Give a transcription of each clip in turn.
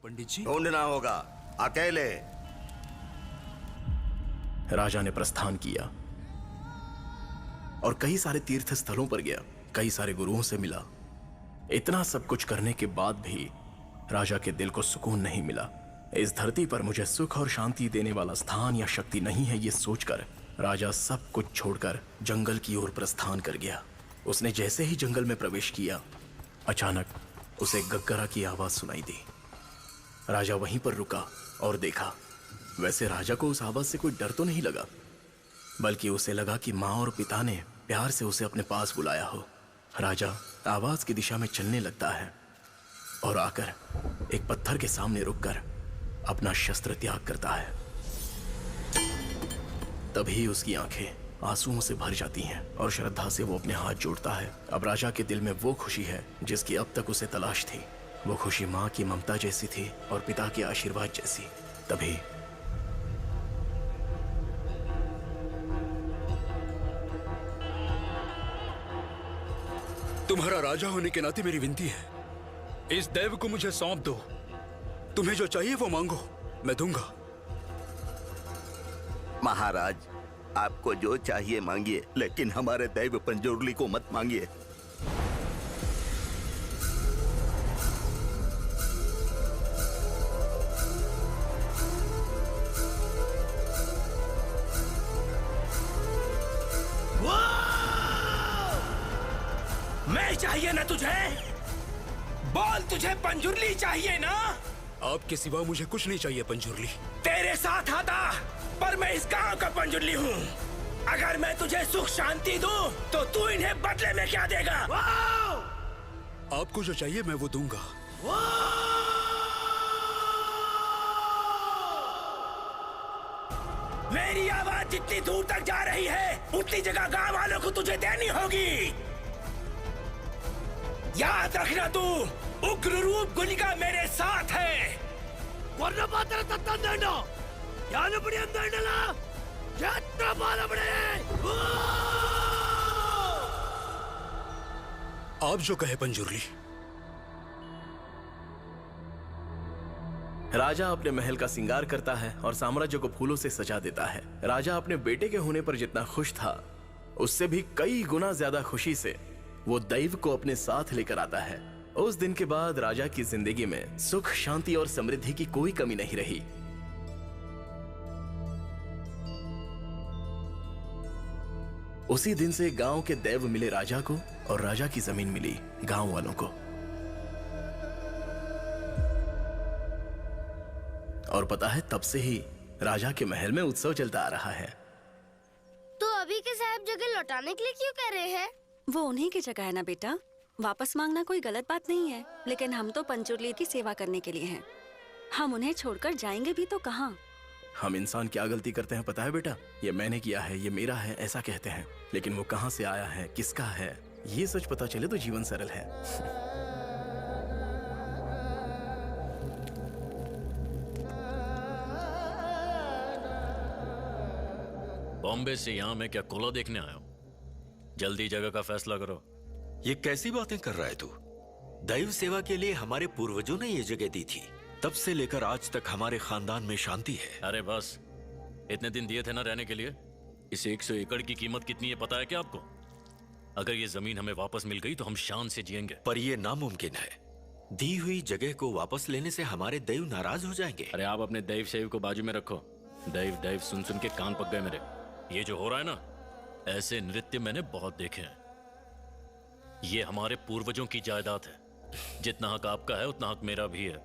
पंडित जी ढूंढना होगा अकेले। राजा ने प्रस्थान किया और कई सारे तीर्थ स्थलों पर गया, कई सारे गुरुओं से मिला। इतना सब कुछ करने के बाद भी राजा के दिल को सुकून नहीं मिला। इस धरती पर मुझे सुख और शांति देने वाला स्थान या शक्ति नहीं है, ये सोचकर राजा सब कुछ छोड़कर जंगल की ओर प्रस्थान कर गया। उसने जैसे ही जंगल में प्रवेश किया, अचानक उसे गग्गरा की आवाज सुनाई दी। राजा वहीं पर रुका और देखा। वैसे राजा को उस आवाज से कोई डर तो नहीं लगा, बल्कि उसे लगा कि माँ और पिता ने प्यार से उसे अपने पास बुलाया हो। राजा आवाज की दिशा में चलने लगता है और आकर एक पत्थर के सामने रुककर अपना शस्त्र त्याग करता है। तभी उसकी आंखें आंसुओं से भर जाती हैं और श्रद्धा से वो अपने हाथ जोड़ता है। अब राजा के दिल में वो खुशी है जिसकी अब तक उसे तलाश थी। वो खुशी माँ की ममता जैसी थी और पिता के आशीर्वाद जैसी। तभी तुम्हारा राजा होने के नाते मेरी विनती है, इस दैव को मुझे सौंप दो। तुम्हें जो चाहिए वो मांगो, मैं दूंगा। महाराज, आपको जो चाहिए मांगिए, लेकिन हमारे दैव पंजुर्ली को मत मांगिए। मैं चाहिए ना तुझे? बोल, तुझे पंजुर्ली चाहिए ना? आपके सिवा मुझे कुछ नहीं चाहिए पंजुर्ली। तेरे साथ आता, पर मैं इस गांव का पंजुर्ली हूँ। अगर मैं तुझे सुख शांति दूं, तो तू इन्हें बदले में क्या देगा? आपको जो चाहिए मैं वो दूंगा। मेरी आवाज जितनी दूर तक जा रही है, उतनी जगह गांव वालों को तुझे देनी होगी। याद रखना, तू उग्र रूप गुलिका मेरे साथ है। आप जो कहे पंजुर्ली। राजा अपने महल का श्रृंगार करता है और साम्राज्य को फूलों से सजा देता है। राजा अपने बेटे के होने पर जितना खुश था, उससे भी कई गुना ज्यादा खुशी से वो दैव को अपने साथ लेकर आता है। उस दिन के बाद राजा की जिंदगी में सुख, शांति और समृद्धि की कोई कमी नहीं रही। उसी दिन से गांव के दैव मिले राजा को और राजा की जमीन मिली गांव वालों को। और पता है, तब से ही राजा के महल में उत्सव चलता आ रहा है। तो अभी के साहब जगह लौटाने के लिए क्यों कह रहे हैं? वो उन्हीं की जगह है ना बेटा। वापस मांगना कोई गलत बात नहीं है, लेकिन हम तो पंजुर्ली की सेवा करने के लिए हैं। हम उन्हें छोड़कर जाएंगे भी तो कहाँ? हम इंसान क्या गलती करते हैं पता है बेटा? ये मैंने किया है, ये मेरा है, ऐसा कहते हैं। लेकिन वो कहाँ से आया है, किसका है, ये सच पता चले तो जीवन सरल है। बॉम्बे से यहाँ मैं क्या कोला देखने आया हूँ? जल्दी जगह का फैसला करो। ये कैसी बातें कर रहा है तू? दैव सेवा के लिए हमारे पूर्वजों ने ये जगह दी थी। तब से लेकर आज तक हमारे खानदान में शांति है। अरे बस, इतने दिन दिए थे ना रहने के लिए। इस 100 एकड़ की कीमत कितनी है पता है क्या आपको? अगर ये जमीन हमें वापस मिल गई तो हम शान से जिएंगे। पर ये नामुमकिन है। दी हुई जगह को वापस लेने से हमारे दैव नाराज हो जाएंगे। अरे आप अपने दैव शैव को बाजू में रखो। दैव दैव सुन सुन के कान पक गए मेरे। ये जो हो रहा है ना, ऐसे नृत्य मैंने बहुत देखे हैं। ये हमारे पूर्वजों की जायदाद है। जितना हक आपका है उतना हक मेरा भी है।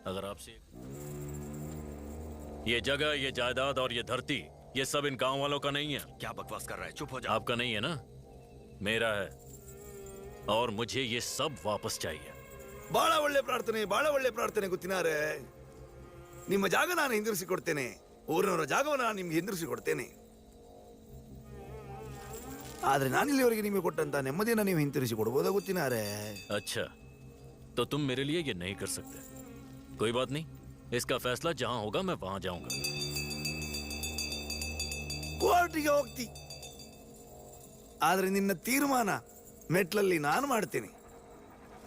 अगर आपसे ये जगह, ये जायदाद और ये धरती, ये सब इन गांव वालों का नहीं है। क्या बकवास कर रहा है? चुप हो जा। आपका नहीं है ना, मेरा है। और मुझे ये सब वापस चाहिए। ಬಹಳ ಒಳ್ಳೆ ಪ್ರಾರ್ಥನೆ ಗೊತ್ತಿನಾರೆ. ನಿಮ್ಮ ಜಾಗ ನಾನು ಹಿಂದಿರಿಸಿಕೊಡ್ತೇನೆ. ಊರಿನವರ ಜಾಗವನ್ನು ನಾನು ನಿಮ್ಗೆ ಹಿಂದಿರಿಸಿಕೊಡ್ತೇನೆ. ಆದ್ರೆ ನಾನಿಲ್ಲಿವರೆಗೆ ನಿಮಗೆ ಕೊಟ್ಟಂತ ನೆಮ್ಮದಿಯನ್ನು ನೀವು ಹಿಂತಿರಿಸಿಕೊಡಬಹುದಾ ಗೊತ್ತಿನಾರೆ? अच्छा, तो तुम मेरे लिए ये नहीं कर सकते। कोई बात नहीं, इसका फैसला जहां होगा मैं वहां जाऊंगा। ಕೋರ್ಟಿಗೆ ಹೋಗ್ತಿ, ಆದ್ರೆ ನಿನ್ನ ತೀರ್ಮಾನ ಮೆಟ್ಲಲ್ಲಿ ನಾನು ಮಾಡ್ತೇನೆ.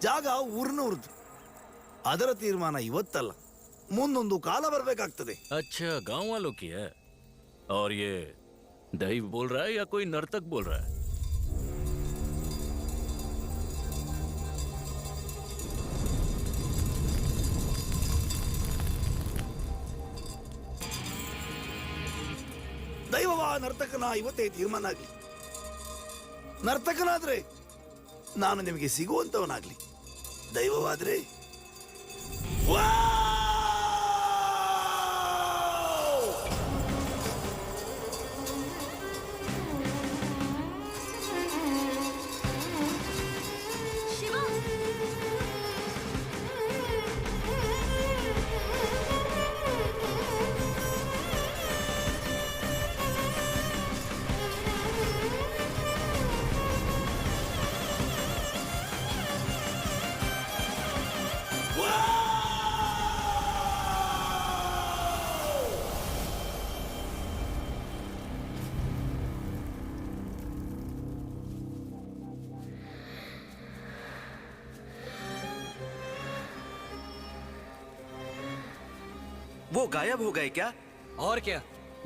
ಜಾಗ ಊರಿನವ್ರದ್ದು, ಅದರ ತೀರ್ಮಾನ ಇವತ್ತಲ್ಲ ಮುಂದೊಂದು ಕಾಲ ಬರ್ಬೇಕಾಗ್ತದೆ. अच्छा गांव वालों की है। और ये दैव बोल रहा है या कोई नर्तक बोल रहा है? ದೈವವ ನರ್ತಕನ ಇವತ್ತೇ ತೀರ್ಮಾನ ಆಗ್ಲಿ. ನರ್ತಕನಾದ್ರೆ ನಾನು ನಿಮಗೆ ಸಿಗುವಂತವನಾಗ್ಲಿ. ದೈವವಾದ್ರೆ वो गायब हो गए क्या? और क्या,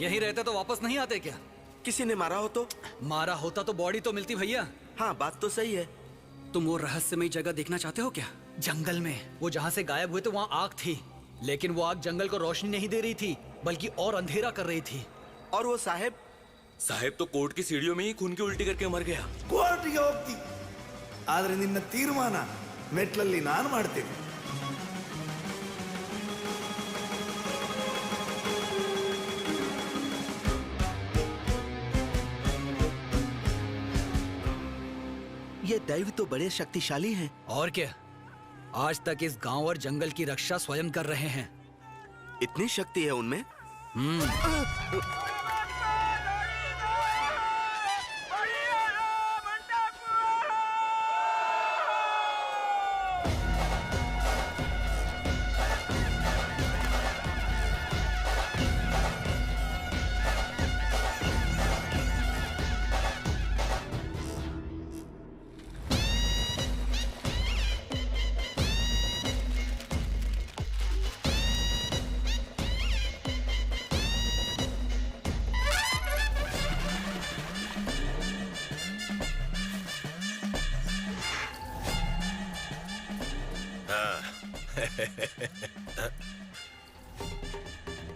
यहीं रहते तो वापस नहीं आते क्या? किसी ने मारा हो तो? मारा होता तो बॉडी तो मिलती भैया। हाँ बात तो सही है। तुम वो रहस्यमयी जगह देखना चाहते हो क्या? जंगल में वो जहाँ से गायब हुए थे वहाँ आग थी, लेकिन वो आग जंगल को रोशनी नहीं दे रही थी बल्कि और अंधेरा कर रही थी। और वो साहेब? साहेब तो कोर्ट की सीढ़ियों में ही खून की उल्टी करके मर गया। ಕೋರ್ಟಿಗೆ ಹೋಗ್ತಿ, ಆದ್ರೆ ನಿನ್ನ ತೀರ್ಮಾನ ಮೆಟ್ಲಲ್ಲಿ ನಾನು ಮಾಡ್ತೇನೆ. ये दैव तो बड़े शक्तिशाली हैं। और क्या, आज तक इस गांव और जंगल की रक्षा स्वयं कर रहे हैं। इतनी शक्ति है उनमें?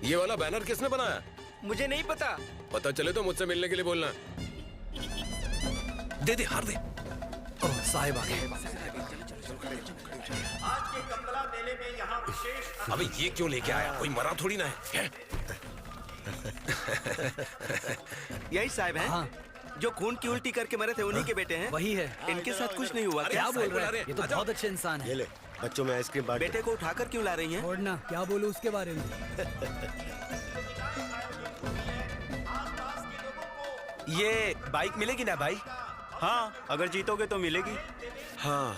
ये वाला बैनर किसने बनाया? मुझे नहीं पता। पता चले तो मुझसे मिलने के लिए बोलना। दे दे, हार दे। ओह, साहिब आ गए। अबे ये क्यों लेके आया? कोई मरा थोड़ी ना है। यही साहब हैं? हाँ। जो खून की उल्टी करके मरे थे उन्हीं के बेटे हैं? वही है। इनके साथ कुछ नहीं हुआ? क्या बोल रहे हैं? ये तो बहुत अच्छे इंसान है। ये ले, बच्चों में आइसक्रीम बांट। बेटे को उठाकर क्यों ला रही हैं? छोड़ना, क्या बोलूं उसके बारे में। ये बाइक मिलेगी ना भाई? हाँ, अगर जीतोगे तो मिलेगी। हाँ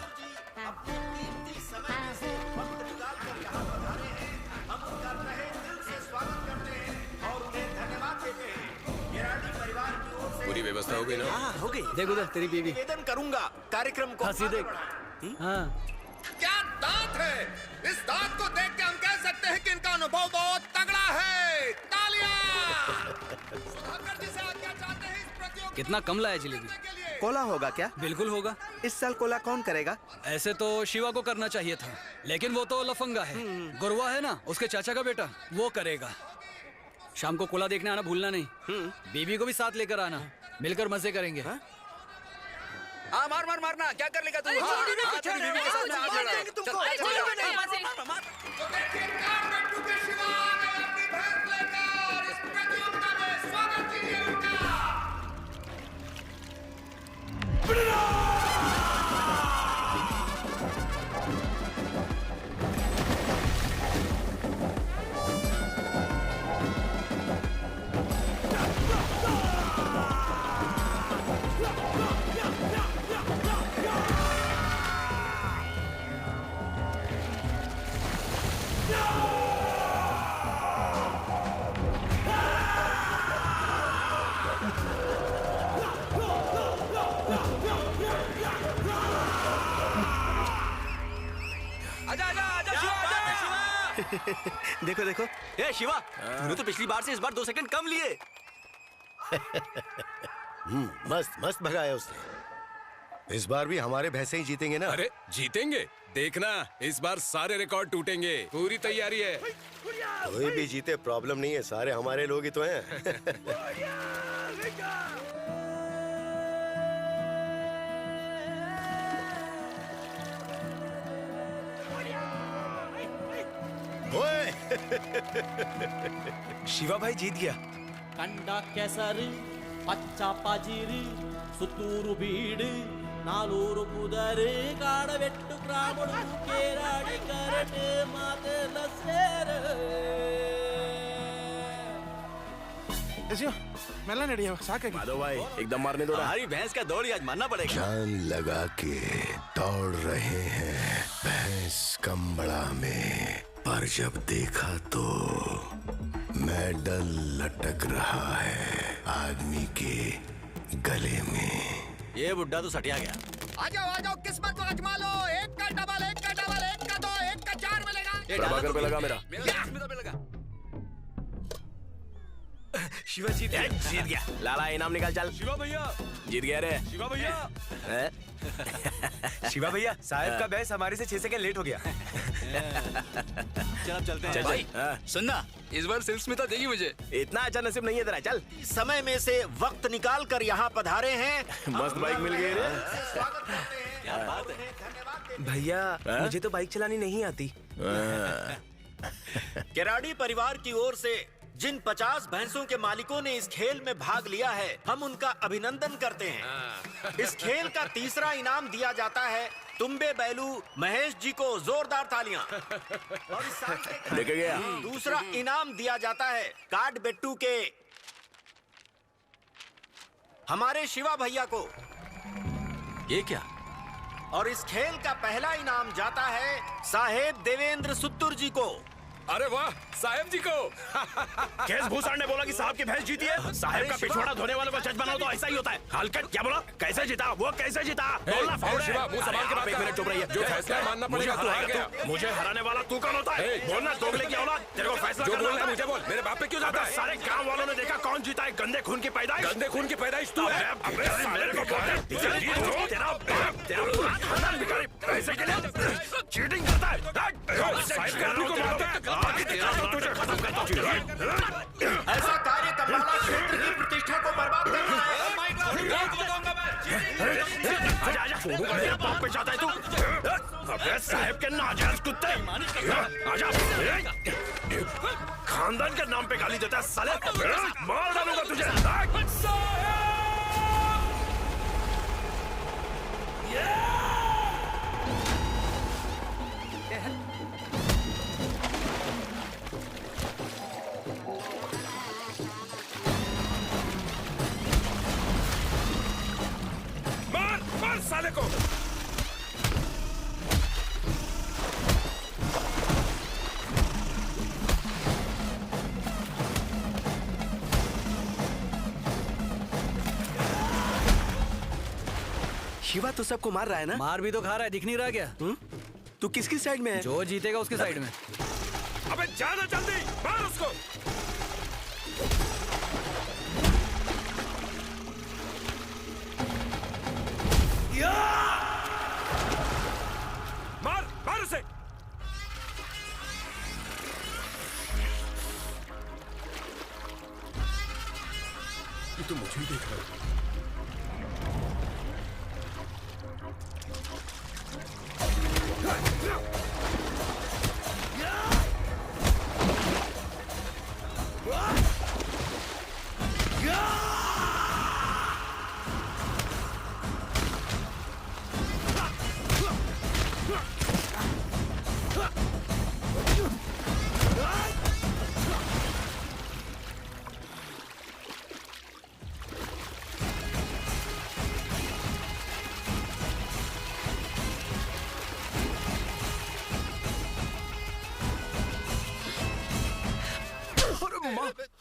पूरी व्यवस्था हो गई ना? हाँ हो गई। देख उधर तेरी बीवी। निवेदन करूंगा कार्यक्रम को। हंसी देख। हाँ। क्या दांत है! इस दांत को देख के हम कह सकते हैं कि इनका अनुभव बहुत तगड़ा है। तालियां! सुधाकर जी से आज्ञा चाहते हैं इस प्रतियोगिता कितना कम लाया जलेबी? कोला होगा क्या? बिल्कुल होगा। इस साल कोला कौन करेगा? ऐसे तो शिवा को करना चाहिए था, लेकिन वो तो लफंगा है। गुरुआ है ना, उसके चाचा का बेटा, वो करेगा। शाम को कोला देखने आना भूलना नहीं। बीबी को भी साथ लेकर आना, मिलकर मजे करेंगे। हाँ? मार मार मारना, क्या कर लेगा तू? तो देखिए कारपेंटू के शिवा आ गए अपनी भैंस लेकर इस प्रतियोगिता में। स्वागत कीजिए उनका। देखो देखो, ए शिवा, तूने तो पिछली बार से इस बार 2 सेकंड कम लिए। मस्त मस्त भगाया उसने। इस बार भी हमारे भैंसे ही जीतेंगे ना? अरे जीतेंगे, देखना इस बार सारे रिकॉर्ड टूटेंगे, पूरी तैयारी है। कोई भी जीते प्रॉब्लम नहीं है, सारे हमारे लोग ही तो हैं। शिवा भाई जीत गया। कंडा केसरी पच्चा पाजीरी सुतूरु बीड़ी नालूरु कुदरी काडबेट्टु ग्रामुडु केराडी करटे मातेल सेरे मेला नहीं माधव भाई एकदम मारने दो। हमारी भैंस का दौड़ आज मानना पड़ेगा। जान लगा के दौड़ रहे हैं भैंस कमबड़ा में, पर जब देखा तो मेडल लटक रहा है आदमी के गले में। ये बुड्ढा तो सटिया गया। आ जाओ किस्मत को आजमा लो। एक का डबल, एक का डबल, एक का 2, एक का 4 मिलेगा। प्रभाकर पे लगा मेरा। पे लगा। शिवा जीत गया। लाला इनाम निकाल चल। शिवा भैया जीत गया रे। शिवा भैया शिवा भैया साहब का भैंस हमारे से 6 सेकंड लेट हो गया। चल अब चलते हैं। भाई सुनना, इस बार सिल्क स्मिता देगी मुझे। इतना अच्छा नसीब नहीं है तेरा। चल समय में से वक्त निकाल कर यहाँ पधारे हैं। मस्त बाइक मिल गई रे। क्या बात है भैया, मुझे तो बाइक चलानी नहीं आती। केराडी परिवार की ओर से जिन 50 भैंसों के मालिकों ने इस खेल में भाग लिया है, हम उनका अभिनंदन करते हैं। इस खेल का तीसरा इनाम दिया जाता है तुम्बे बैलू महेश जी को। जोरदार तालियां। और इस साल लेके गया। दूसरा इनाम दिया जाता है काड बेट्टू के हमारे शिवा भैया को। ये क्या? और इस खेल का पहला इनाम जाता है साहेब देवेंद्र सुत्तुर जी को। अरे वाह, साहब जी को। केस भूषण ने बोला कि साहब की भैंस जीती है। साहब का पिछवाड़ा धोने वालों को जज बनाओ तो ऐसा ही होता है। हलकट क्या बोला? कैसे जीता? वो कैसे जीता? बोलना फाउल है। शिवा, मुंह संभाल के बात कर। 1 मिनट चुप रहिए। जो फैसला मानना पड़ेगा, तू हार गया। मुझे हराने वाला तू कौन होता है? बोलना दोगले की औलाद। तेरे को फैसला जो बोलना मुझे बोल। मेरे बाप पे क्यों जाता है? सारे गांव वालों ने देखा कौन जीता है। गंदे खून की पैदाइश। गंदे खून की पैदाइश तू है। अबे मेरे को तेरा पूरा खानदान भिखारी पैसे के लिए चीटिंग करता है। साहब के आदमी को मारता है। तुझे खत्म करता हूँ। ऐसा कार्य कम्बाला क्षेत्र की प्रतिष्ठा को बर्बाद करना है। आजा मेरे बाप पे जाता है तू। अबे साहब के नाजायज कुत्ते। आजा खानदान के नाम पे गाली देता है साले। मार डालूंगा तुझे। मार साले को। शिवा तो सबको मार रहा है ना? मार भी तो खा रहा है, दिख नहीं रहा क्या? तू किसकी साइड में है? जो जीतेगा उसके साइड में। अबे जाना जल्दी, मार उसको। मार उसे। ये तो मुझे ही देख रहा है।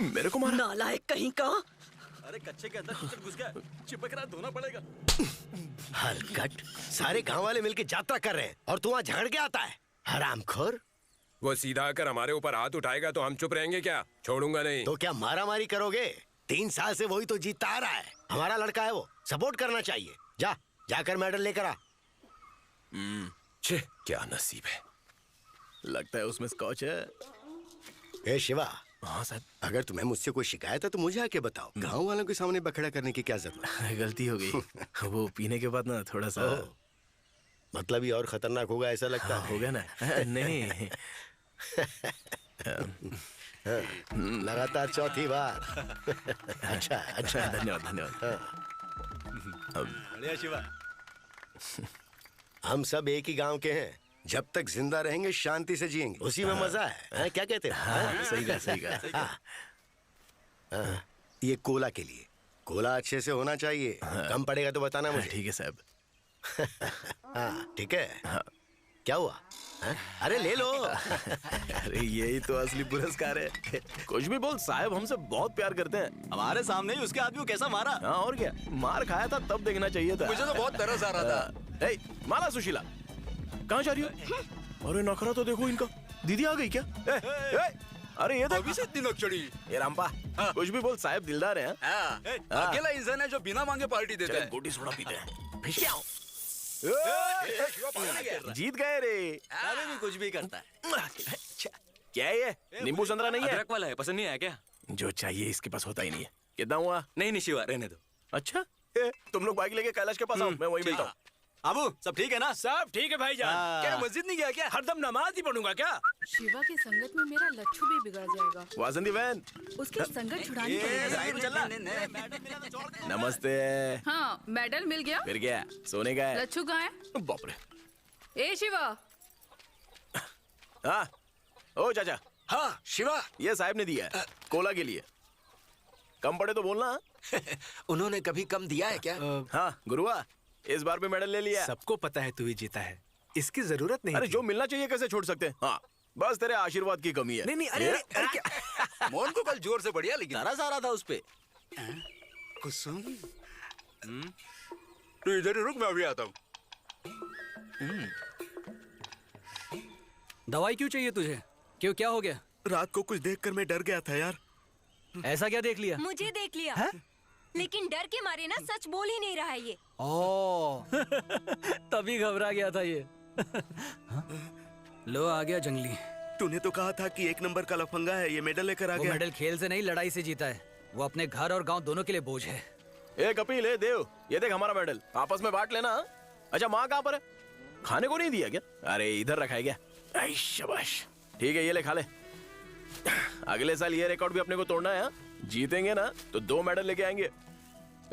मेरे को मारा। नालायक कहीं का। अरे कच्चे के अंदर कुछ घुस गया, चिपक रहा, धोना पड़ेगा। हलकट, सारे गांव वाले मिलके यात्रा कर रहे हैं और तू वहां झगड़ के आता है। हरामखोर, वो सीधा आकर हमारे ऊपर हाथ उठाएगा तो हम चुप रहेंगे क्या? छोड़ूंगा नहीं। तो क्या मारा मारी करोगे? 3 साल से वही तो जीतता आ रहा है। हमारा लड़का है वो, सपोर्ट करना चाहिए। जाकर मेडल लेकर आ। छे, क्या नसीब है। लगता है उसमें स्कॉच है। ए शिवा। हाँ सर। अगर तुम्हें मुझसे कोई शिकायत है तो मुझे आके बताओ। गांव वालों के सामने बखड़ा करने की क्या जरूरत है? गलती हो गई। वो पीने के बाद ना थोड़ा सा मतलब ये और खतरनाक होगा ऐसा लगता है। होगा ना? नहीं। लगातार चौथी बार। अच्छा धन्यवाद। बढ़िया शिवा। हम सब एक ही गांव के हैं। जब तक जिंदा रहेंगे शांति से जिएंगे, उसी में मजा है। क्या कहते हैं? सही कहा। ये कोला के लिए। कोला अच्छे से होना चाहिए। कम पड़ेगा तो बताना मुझे। ठीक है साहब। हाँ ठीक है। क्या हुआ? अरे ले लो। अरे यही तो असली पुरस्कार है। कुछ भी बोल, साहब हमसे बहुत प्यार करते हैं। हमारे सामने ही उसके आदमी को कैसा मारा। हाँ और क्या, मार खाया था तब देखना चाहिए था। मुझे तो बहुत तरस आ रहा था। माला सुशीला कहाँ जा रही हो? अरे नखरा तो देखो इनका। दीदी आ गई क्या? अरे ये तो अभी से इतनी नक चढ़ी। ये रामपा कुछ भी बोल, साहब दिलदार है। अकेला इंसान है जो बिना मांगे पार्टी देता है। गोटी सोडा पीते हैं। जीत गए रे। अरे भी कुछ भी करता है। क्या है ये? नींबू संतरा नहीं है? अदरक वाला है, पसंद नहीं आया क्या? जो चाहिए इसके पास होता ही नहीं है। कितना हुआ? नहीं शिवा, रहने दो। अच्छा तुम लोग बाइक लेके कैलाश के पास आओ, मैं वहीं मिलता हूँ। अबू सब ठीक है ना? सब ठीक है भाईजान। क्या मस्जिद नहीं गया क्या? हरदम नमाज ही पढ़ूंगा क्या? शिवा की संगत में मेरा लच्छू भी बिगड़ जाएगा। वासंती बहन उसकी संगत छुड़ानी पड़ेगी। नमस्ते। हाँ मेडल मिल गया? फिर क्या सोने का है? लच्छू कहाँ है? बाप रे। ए शिवा। हाँ ओ चाचा। हाँ शिवा। ये साहब ने दिया है कोला के लिए। कम पड़े तो बोलना। उन्होंने कभी कम दिया है क्या? हाँ गुरुआ, इस बार भी मेडल ले लिया। सबको पता है तू ही जीता है, इसकी जरूरत नहीं। अरे जो मिलना चाहिए कैसे छोड़ सकते हैं? हाँ बस तेरे आशीर्वाद की कमी है। नहीं अरे क्या? मोहन को कल जोर से बढ़िया लेकिन तरस आ रहा था उस पे। कुसुम तू इधर ही रुक, मैं अभी आता हूँ। दवाई क्यों चाहिए तुझे? क्यों क्या हो गया? रात को कुछ देखकर मैं डर गया था यार। ऐसा क्या देख लिया? मुझे देख लिया है? लेकिन डर के मारे ना सच बोल ही नहीं रहा है ये। तभी घबरा गया था ये। लो आ गया जंगली। तूने तो कहा था कि 1 नंबर का लफंगा है, ये मेडल लेकर आ वो गया। मेडल खेल से नहीं लड़ाई से जीता है। वो अपने घर और गांव दोनों के लिए बोझ है। ए कपिल, ए देव, ये देख हमारा मेडल, आपस में बांट लेना। अच्छा माँ कहाँ पर है? खाने को नहीं दिया क्या? अरे इधर रखा है क्या? शाबाश, ठीक है ये ले खा ले। अगले साल ये रिकॉर्ड भी अपने को तोड़ना है। जीतेंगे ना तो 2 मेडल लेके आएंगे।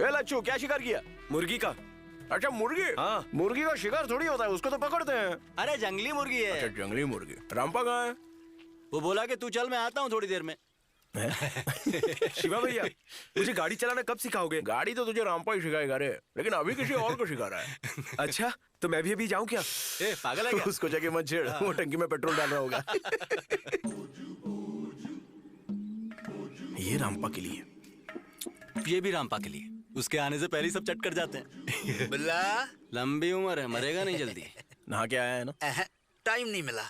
ए लच्छू, क्या शिकार किया? मुर्गी का। अच्छा मुर्गी? हाँ मुर्गी का शिकार थोड़ी होता है, उसको तो पकड़ते हैं। अरे जंगली मुर्गी है। अच्छा जंगली मुर्गी। रामपा कहाँ है? वो बोला कि तू चल, मैं आता हूँ थोड़ी देर में। शिवा भैया, मुझे गाड़ी चलाना कब सिखाओगे? गाड़ी तो तुझे रामपा ही सिखाएगा रे, लेकिन अभी किसी और को सिखा रहा है। अच्छा तो मैं भी अभी जाऊँ क्या? ए पागल है क्या? उसको जाके मत छेड़, वो टंकी में पेट्रोल डाल रहा होगा। ये रामपा के लिए, ये भी रामपा के लिए। उसके आने से पहले सब चट कर जाते हैं। बिल्ला लंबी उम्र है, मरेगा नहीं जल्दी। नहा के आया है ना? टाइम नहीं मिला।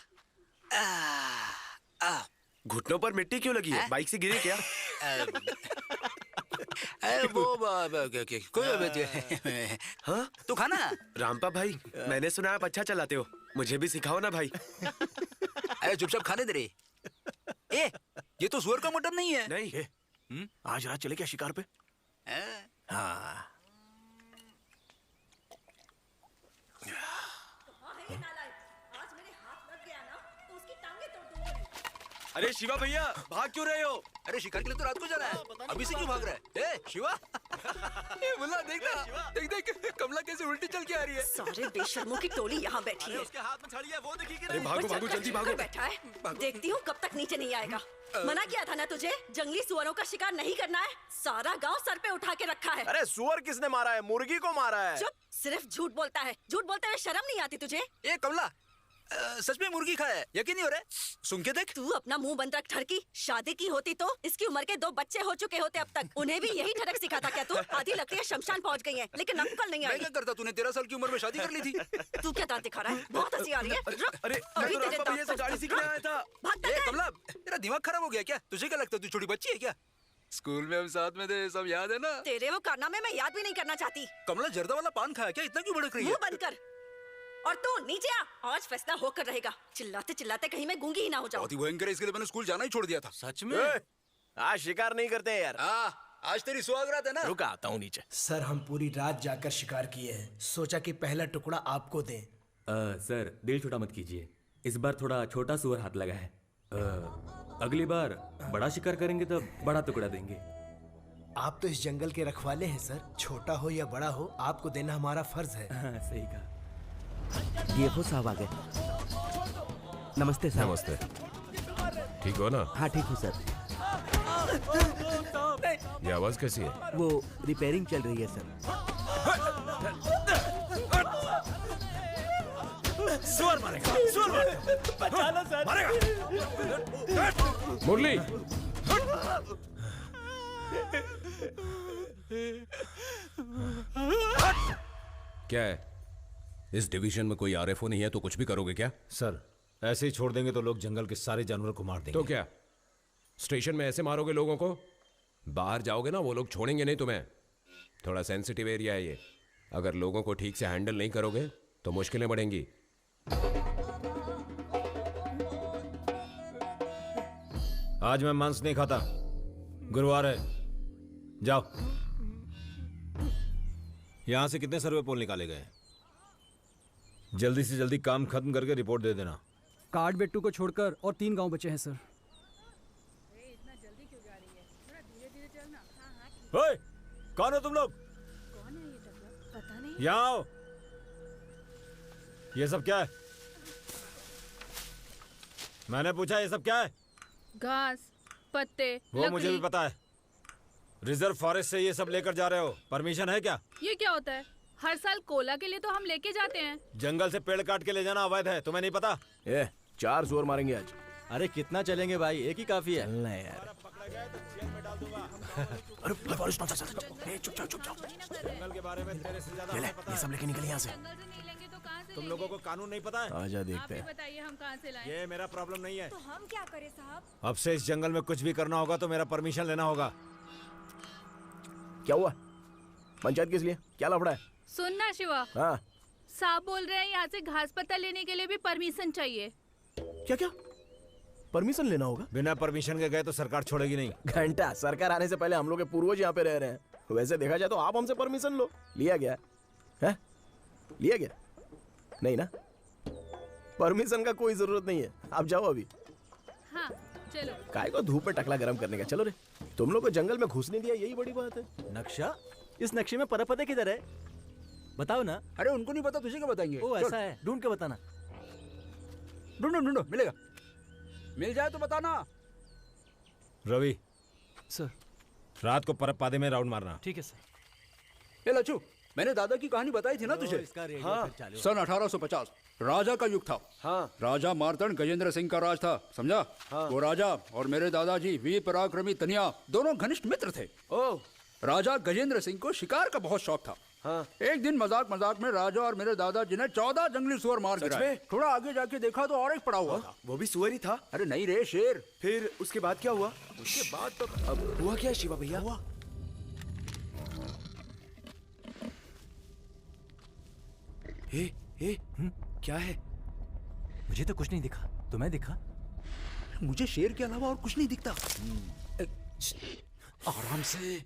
घुटनों पर मिट्टी क्यों लगी है? बाइक से गिरी क्या? हाँ तू खाना। रामपा भाई, मैंने सुना आप अच्छा चलाते हो, मुझे भी सिखाओ ना भाई। अरे चुपचाप खाने दे रे। ए ये तो सुअर का मटन नहीं है। नहीं आज रात चले क्या शिकार पे? हाँ अरे शिवा भैया, भाग क्यों रहे हो? अरे शिकार के लिए तो रात को जाना है, अभी से क्यों भाग रहा है? ए शिवा। ये बुला देखना, देख कमला कैसे उल्टी चल के आ रही है। सारे बेशर्मों की टोली यहाँ बैठी है। उसके हाथ में छड़ी है, वो देखिए। अरे भागो भागो जल्दी भागो। बैठा है, देखती हूँ कब तक नीचे नहीं आएगा। मना किया था ना तुझे, जंगली सुअरों का शिकार नहीं करना है। सारा गांव सर पे उठा के रखा है। अरे सुअर किसने मारा है? मुर्गी को मारा है। चुप, सिर्फ झूठ बोलता है। झूठ बोलते हुए शर्म नहीं आती तुझे? ए कमला, सच में मुर्गी खाया है, यकीन नहीं हो रहा है? सुन के देख। तू अपना मुंह बंद रख ठरकी। शादी की होती तो इसकी उम्र के 2 बच्चे हो चुके होते अब तक। उन्हें भी यही ठरक सिखाता क्या तू? आधी लकड़ियां शमशान पहुंच गई हैं, लेकिन अक्ल नहीं आई। मैं क्या करता? तूने 13 साल की उम्र में शादी कर ली थी। तू क्या दांत दिखा रहा है? बहुत हंसी आ रही है। रुक, अरे अभी मैं तो तेरे रामपा भैया से दांत गाड़ी सीखने आया था। भागता ए, क्या है? कमला, तेरा दिमाग खराब हो गया क्या? तुझे क्या लगता है तू छोटी बच्ची है क्या? स्कूल में हम साथ में थे, सब याद है ना? तेरे वो कारनामे मैं याद भी नहीं करना चाहती। कमला जर्दा वाला पान खाया क्या? इतना क्यों भड़क रही है? मुंह बंद कर और तू नीचे आ। आज फैसला होकर रहेगा। चिल्लाते चिल्लाते कहीं मैं गूंगी ही ना हो जाऊं। बहुत ही भयंकर है, इसके लिए मैंने स्कूल जाना ही छोड़ दिया था। सच में? आज शिकार नहीं करते यार। आज तेरी सुहागरात है ना? रुका, आता हूँ नीचे। सर हम पूरी रात जाकर शिकार किए हैं, सोचा कि पहला टुकड़ा आपको दें। सर दिल छोटा मत कीजिए, इस बार थोड़ा छोटा सुअर हाथ लगा है। अगली बार बड़ा शिकार करेंगे तब बड़ा टुकड़ा देंगे। आप तो इस जंगल के रखवाले हैं सर, छोटा हो या बड़ा हो आपको देना हमारा फर्ज है। हाँ, सही कहा। डीएफओ साहब आ गए। नमस्ते सर। नमस्ते। ठीक हो ना? हाँ ठीक हूँ सर। ये आवाज कैसी है? वो रिपेयरिंग चल रही है सर। सुअर मारेगा, सुअर मारेगा। बचाना सर। मारेगा। मुरली, क्या है? इस डिवीजन में कोई आरएफओ नहीं है तो कुछ भी करोगे क्या? सर ऐसे ही छोड़ देंगे तो लोग जंगल के सारे जानवरों को मार देंगे। तो क्या स्टेशन में ऐसे मारोगे लोगों को? बाहर जाओगे ना, वो लोग छोड़ेंगे नहीं तुम्हें। थोड़ा सेंसिटिव एरिया है ये, अगर लोगों को ठीक से हैंडल नहीं करोगे तो मुश्किलें बढ़ेंगी। आज मैं मांस नहीं खाता, गुरुवार है। जाओ। यहां से कितने सर्वे पोल निकाले गए? जल्दी से जल्दी काम खत्म करके रिपोर्ट दे देना। काट बेट्टू को छोड़कर और 3 गांव बचे हैं सर। ओए, कौन हो तुम लोग? यहाँ आओ। ये सब क्या है? मैंने पूछा ये सब क्या है? घास, पत्ते, वो लकड़ी। मुझे भी पता है। रिजर्व फॉरेस्ट से ये सब लेकर जा रहे हो, परमिशन है क्या? ये क्या होता है? हर साल कोला के लिए तो हम लेके जाते हैं। जंगल से पेड़ काट के ले जाना अवैध है, तुम्हें नहीं पता? 4 सुअर मारेंगे आज। अरे कितना चलेंगे भाई, एक ही काफी है। चलना है यार। अरे फॉरेस्ट ऑफिसर, चुप जाओ चुप जाओ। जंगल के बारे में तेरे से ज्यादा ले, हमें पता ये सब लेके निकल यहाँ से। तुम लोगों को कानून नहीं पता है? आजा देखते हैं। बताइए हम कहाँ से लाएं? ये मेरा प्रॉब्लम नहीं है। तो हम क्या करें साहब? अब से इस जंगल में कुछ भी करना होगा तो मेरा परमिशन लेना होगा। क्या हुआ? पंचायत किस लिए? क्या लफड़ा है? सुनना शिवा, हाँ साहब बोल रहे हैं यहाँ से घास पत्ता लेने के लिए भी परमिशन चाहिए। क्या क्या परमिशन लेना होगा? बिना परमिशन के गए तो सरकार छोड़ेगी नहीं। घंटा, सरकार आने से पहले हम लोग के पूर्वज यहाँ पे रह रहे हैं। वैसे देखा जाए तो आप हमसे परमिशन लो। लिया गया है? लिया गया नहीं ना? परमिशन का कोई जरूरत नहीं है, आप जाओ अभी। हाँ चलो। काय को धूप पे टकला गरम करने का? चलो रे, तुम लोग को जंगल में घुसने दिया, यही बड़ी बात है। नक्शा? इस नक्शे में परपते किधर है? बताओ ना। अरे उनको नहीं पता, तुझे क्या बताएंगे? ओ ऐसा है, ढूंढ के बताना। ढूंढो ढूंढो, मिलेगा। मिल जाए तो बताना। रवि सर, रात को परप पादे में राउंड मारना। ठीक है सर। ये लच्छू, मैंने दादा की कहानी बताई थी ना तुझे? हाँ। सन 1850 राजा का युग था। हाँ। राजा मार्तंड गजेंद्र सिंह का राज था, समझा? हाँ। वो राजा और मेरे दादाजी वीर पराक्रमी तनिया दोनों घनिष्ठ मित्र थे। ओह। राजा गजेंद्र सिंह को शिकार का बहुत शौक था। हाँ। एक दिन मजाक मजाक में राजा और मेरे दादाजी ने 14 जंगली सुअर मार गिराए। थोड़ा आगे जाके देखा तो और एक पड़ा हुआ था। वो भी सुअर ही था? अरे नहीं रे, शेर। फिर उसके बाद क्या हुआ? उसके बाद तो अब हुआ क्या शिवा भैया? हुआ क्या है? मुझे तो कुछ नहीं दिखा, तुम्हें दिखा? मुझे शेर के अलावा और कुछ नहीं दिखता। आराम से।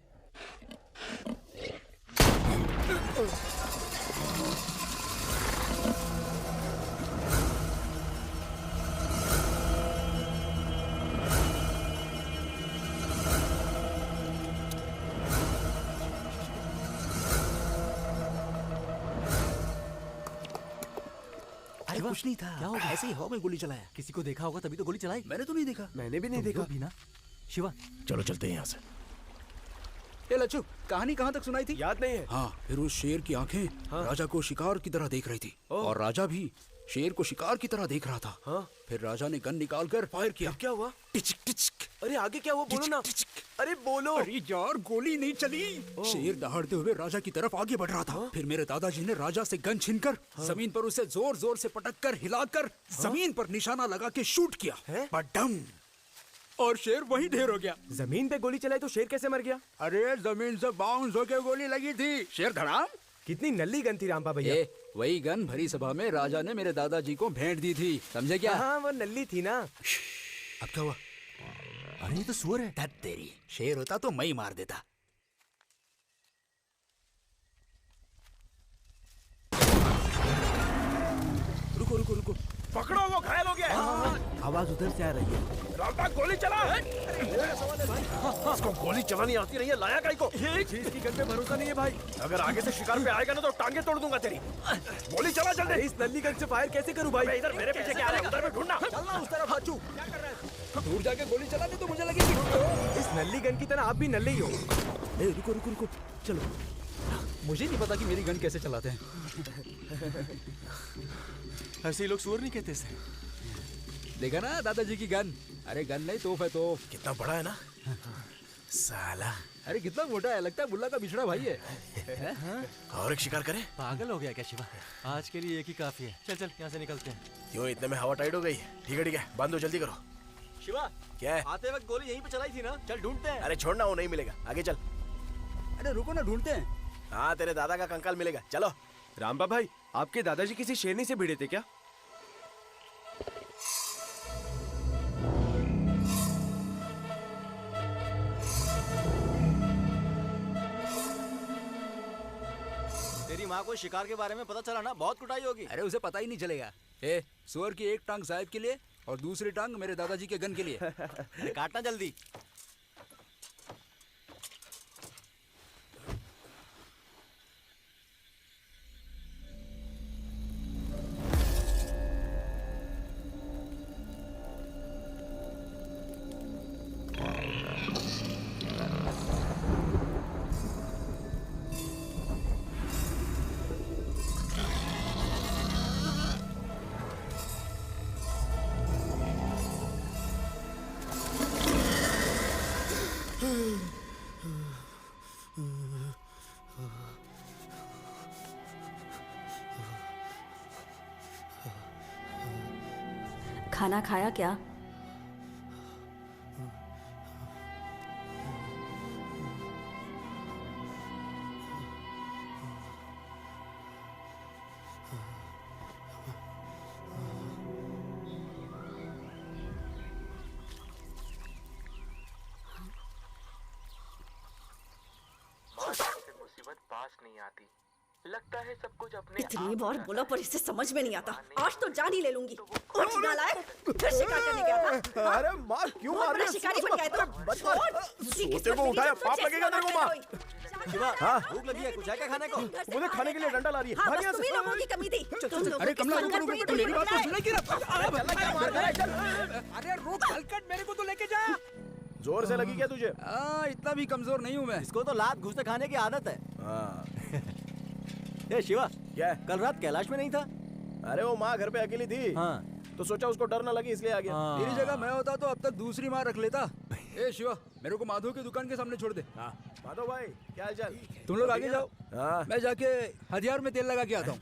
कुछ नहीं था। क्या होगा? ऐसे ही हवा में गोली चलाया। किसी को देखा होगा तभी तो गोली चलाई। मैंने तो नहीं देखा। मैंने भी नहीं देखा भी ना। शिवा चलो चलते हैं यहाँ से। ये लच्छू, कहानी कहाँ तक सुनाई थी? याद नहीं है। हाँ, फिर उस शेर की आंखें राजा को शिकार की तरह देख रही थी और राजा भी शेर को शिकार की तरह देख रहा था। हाँ? फिर राजा ने गन निकालकर फायर किया। क्या हुआ? टिचिक टिचिक। अरे आगे क्या हुआ, बोलो ना। अरे बोलो। अरे यार गोली नहीं चली। शेर दहाड़ते हुए राजा की तरफ आगे बढ़ रहा था। फिर मेरे दादाजी ने राजा से गन छीनकर जमीन पर उसे जोर जोर से पटककर हिलाकर जमीन पर निशाना लगा के शूट किया। बड्डम। और शेर वहीं ढेर हो गया। जमीन पे गोली चलाई तो शेर कैसे मर गया? अरे जमीन से बाउंस होके गोली लगी थी। शेर धड़ाम। कितनी नल्ली गन थी रामपा भैया। वही गन भरी सभा में राजा ने मेरे दादाजी को भेंट दी थी, समझे क्या? हाँ वो नल्ली थी ना। अब क्या हुआ? अरे ये तो सुअर है। धत तेरी, शेर होता तो मैं ही मार देता। रुको रुको रुको, पकड़ो, वो घायल हो गया। आवाज उधर से आ रही है। रामपा गोली चला। इसको गोली चलानी आती नहीं है, लाया काई को? एक चीज की गन पे भरोसा नहीं है भाई। अगर आगे से शिकार पे आएगा ना तो टांगे तोड़ दूंगा तेरी। गोली चला जल्दी। इस नल्ली गन से फायर कैसे करूं भाई? इधर मेरे पीछे क्या आ रहा है, उधर में ढूंढना। चलना उस तरफ हाचू। क्या कर रहा है? दूर जाके गोली चलाने तो मुझे लगेगी। इस नल्ली गन की तरह आप भी नल्ले ही हो। रुको रुको रुको, चलो। मुझे नहीं पता कि मेरी गन कैसे चलाते हैं। ऐसे ही लोग सुअर नहीं कहते से। देखा ना दादाजी की गन? अरे गन नहीं, तोप है तोप। कितना बड़ा है ना साला। अरे कितना मोटा है, लगता है बुल्ला का बिछड़ा भाई है। और एक शिकार करे? पागल हो गया क्या शिवा? आज के लिए एक ही काफी है। चल चल यहाँ से निकलते हैं। क्यों इतने में हवा टाइट हो गई? ठीक है बांधो, जल्दी करो। शिवा क्या है? आते वक्त गोली यहीं पे चलाई थी ना, चल ढूंढते हैं। अरे छोड़ना, वो नहीं मिलेगा, आगे चल। अरे रुको ना, ढूंढते हैं। हाँ तेरे दादा का कंकाल मिलेगा, चलो। रामपा भाई, आपके दादाजी किसी शेरनी से भिड़े थे क्या? तेरी माँ को शिकार के बारे में पता चला ना, बहुत कुटाई होगी। अरे उसे पता ही नहीं चलेगा। सुअर की एक टांग साहिब के लिए और दूसरी टांग मेरे दादाजी के गन के लिए। काटना जल्दी। खाना खाया क्या? मुसीबत पास नहीं आती, लगता है सब कुछ अपने इतनी बार बोला पर इसे समझ में नहीं आता। आज तो जान ही ले लूंगी। उठ नालायक, फिर शिकार करने गया था। अरे माँ क्यों मार रही है? शिकारी बन गया तो सोते को उठाया, पाप लगेगा तेरे को माँ। शिवा, भूख लगी है, कुछ है क्या खाने को? मुझे खाने के लिए डंडा ला रही है। हाँ, बस तुम्हीं लोगों की कमी थी। अरे कमला रुको, मेरी बात तो सुनेगी ना। अरे रुक हलकट, मेरे को तो लेके जा। जोर से लगी क्या तुझे? इतना भी कमजोर नहीं हूँ मैं। इसको तो लात घुसते खाने की आदत है। ए शिवा, क्या कल रात कैलाश में नहीं था? अरे वो माँ घर पे अकेली थी। हाँ। तो सोचा उसको डर ना लगे इसलिए आ गया। मेरी जगह मैं होता तो अब तक दूसरी माँ रख लेता। ए शिवा, मेरे को माधव की दुकान के सामने छोड़ दे। माधव भाई क्या हाल चाल? तुम लोग आगे जाओ, मैं जाके हथियार में तेल लगा के आता हूँ।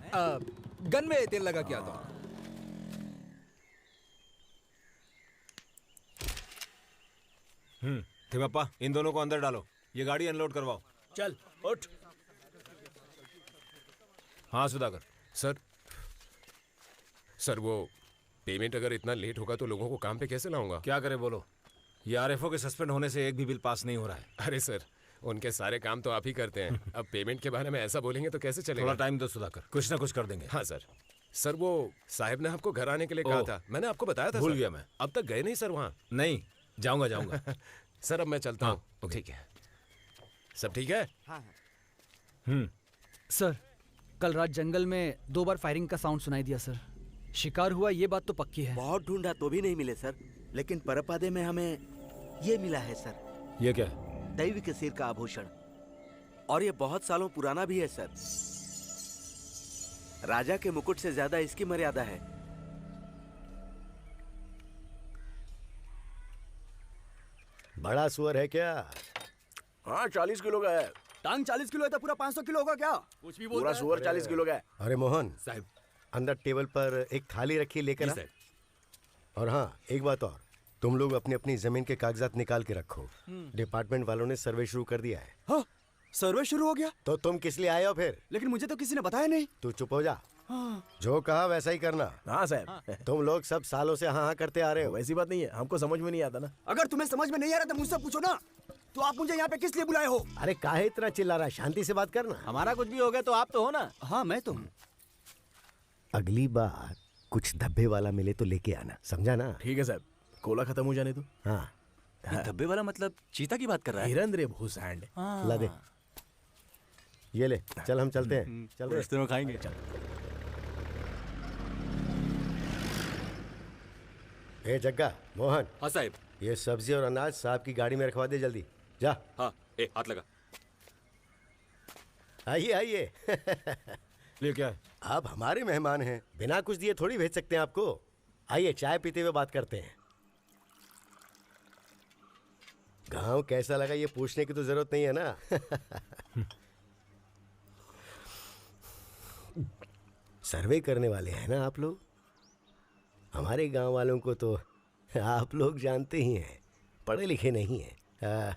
गन में तेल लगा के आता हूँ। थिमप्पा, इन दोनों को अंदर डालो, ये गाड़ी अनलोड करवाओ। चल उठ। हाँ सुधाकर। सर वो पेमेंट अगर इतना लेट होगा तो लोगों को काम पे कैसे लाऊंगा? क्या करे बोलो? ये आरएफओ के सस्पेंड होने से एक भी बिल पास नहीं हो रहा है। अरे सर, उनके सारे काम तो आप ही करते हैं। अब पेमेंट के बारे में ऐसा बोलेंगे तो कैसे चलेगा? थोड़ा टाइम दो सुधाकर, कुछ ना कुछ कर देंगे। हाँ सर। सर वो साहब ने आपको घर आने के लिए कहा था, मैंने आपको बताया था। भूल गया मैं। अब तक गए नहीं सर वहाँ? नहीं, जाऊंगा। सर अब मैं चलता हूँ। ठीक है, सब ठीक है? सर, कल रात जंगल में 2 बार फायरिंग का साउंड सुनाई दिया सर। शिकार हुआ ये बात तो पक्की है। बहुत ढूंढा तो भी नहीं मिले सर, लेकिन परपादे में हमें ये मिला है सर। ये क्या है? दैवी के सिर का आभूषण, और ये बहुत सालों पुराना भी है सर। राजा के मुकुट से ज्यादा इसकी मर्यादा है। बड़ा सुअर है क्या? हाँ 40 किलो का है। टांग 40 किलो है तो पूरा 500 किलो होगा क्या? कुछ भी पूरा सुअर 40 किलो का है। अरे मोहन साहब, अंदर टेबल पर एक थाली रखी, लेकर आ। और हाँ एक बात और, तुम लोग अपनी अपनी जमीन के कागजात निकाल के रखो। डिपार्टमेंट वालों ने सर्वे शुरू कर दिया है। हाँ, सर्वे शुरू हो गया? तो तुम किस लिए आए हो फिर? लेकिन मुझे तो किसी ने बताया नहीं। तू चुप हो जा। हाँ। जो कहा वैसा ही करना। हाँ साहब। तुम लोग सब सालों से हाँ हाँ करते आ रहे हो। वैसी बात नहीं है, हमको समझ में नहीं आता ना। अगर तुम्हें समझ में नहीं आ रहा तो मुझसे पूछो ना। तो आप मुझे यहाँ पे किस लिए बुलाए हो? अरे काहे इतना चिल्ला रहा है? शांति से बात करना। हमारा कुछ भी हो गया तो आप तो हो ना। हाँ मैं तो हूँ। अगली बार कुछ धब्बे वाला मिले तो लेके आना, समझा ना? ठीक है साहब, कोला खत्म हो जाने दो। हाँ। धब्बे वाला मतलब चीता की बात कर रहा है? हिरन रे भूस हैंड। ला दे, ये ले। चल हम चलते हैं। चल रहे रिश्ते में खाएंगे। चल। ए जग्गा, मोहन। हाँ साहब। ये सब्जी और अनाज साहब की गाड़ी में रखवा दे जल्दी। जा। हाँ, ए हाथ लगा। आइए आइए। ले क्या है? आप हमारे मेहमान हैं, बिना कुछ दिए थोड़ी भेज सकते हैं आपको। आइए चाय पीते हुए बात करते हैं। गांव कैसा लगा ये पूछने की तो जरूरत नहीं है ना। सर्वे करने वाले हैं ना आप लोग? हमारे गांव वालों को तो आप लोग जानते ही हैं, पढ़े लिखे नहीं हैं।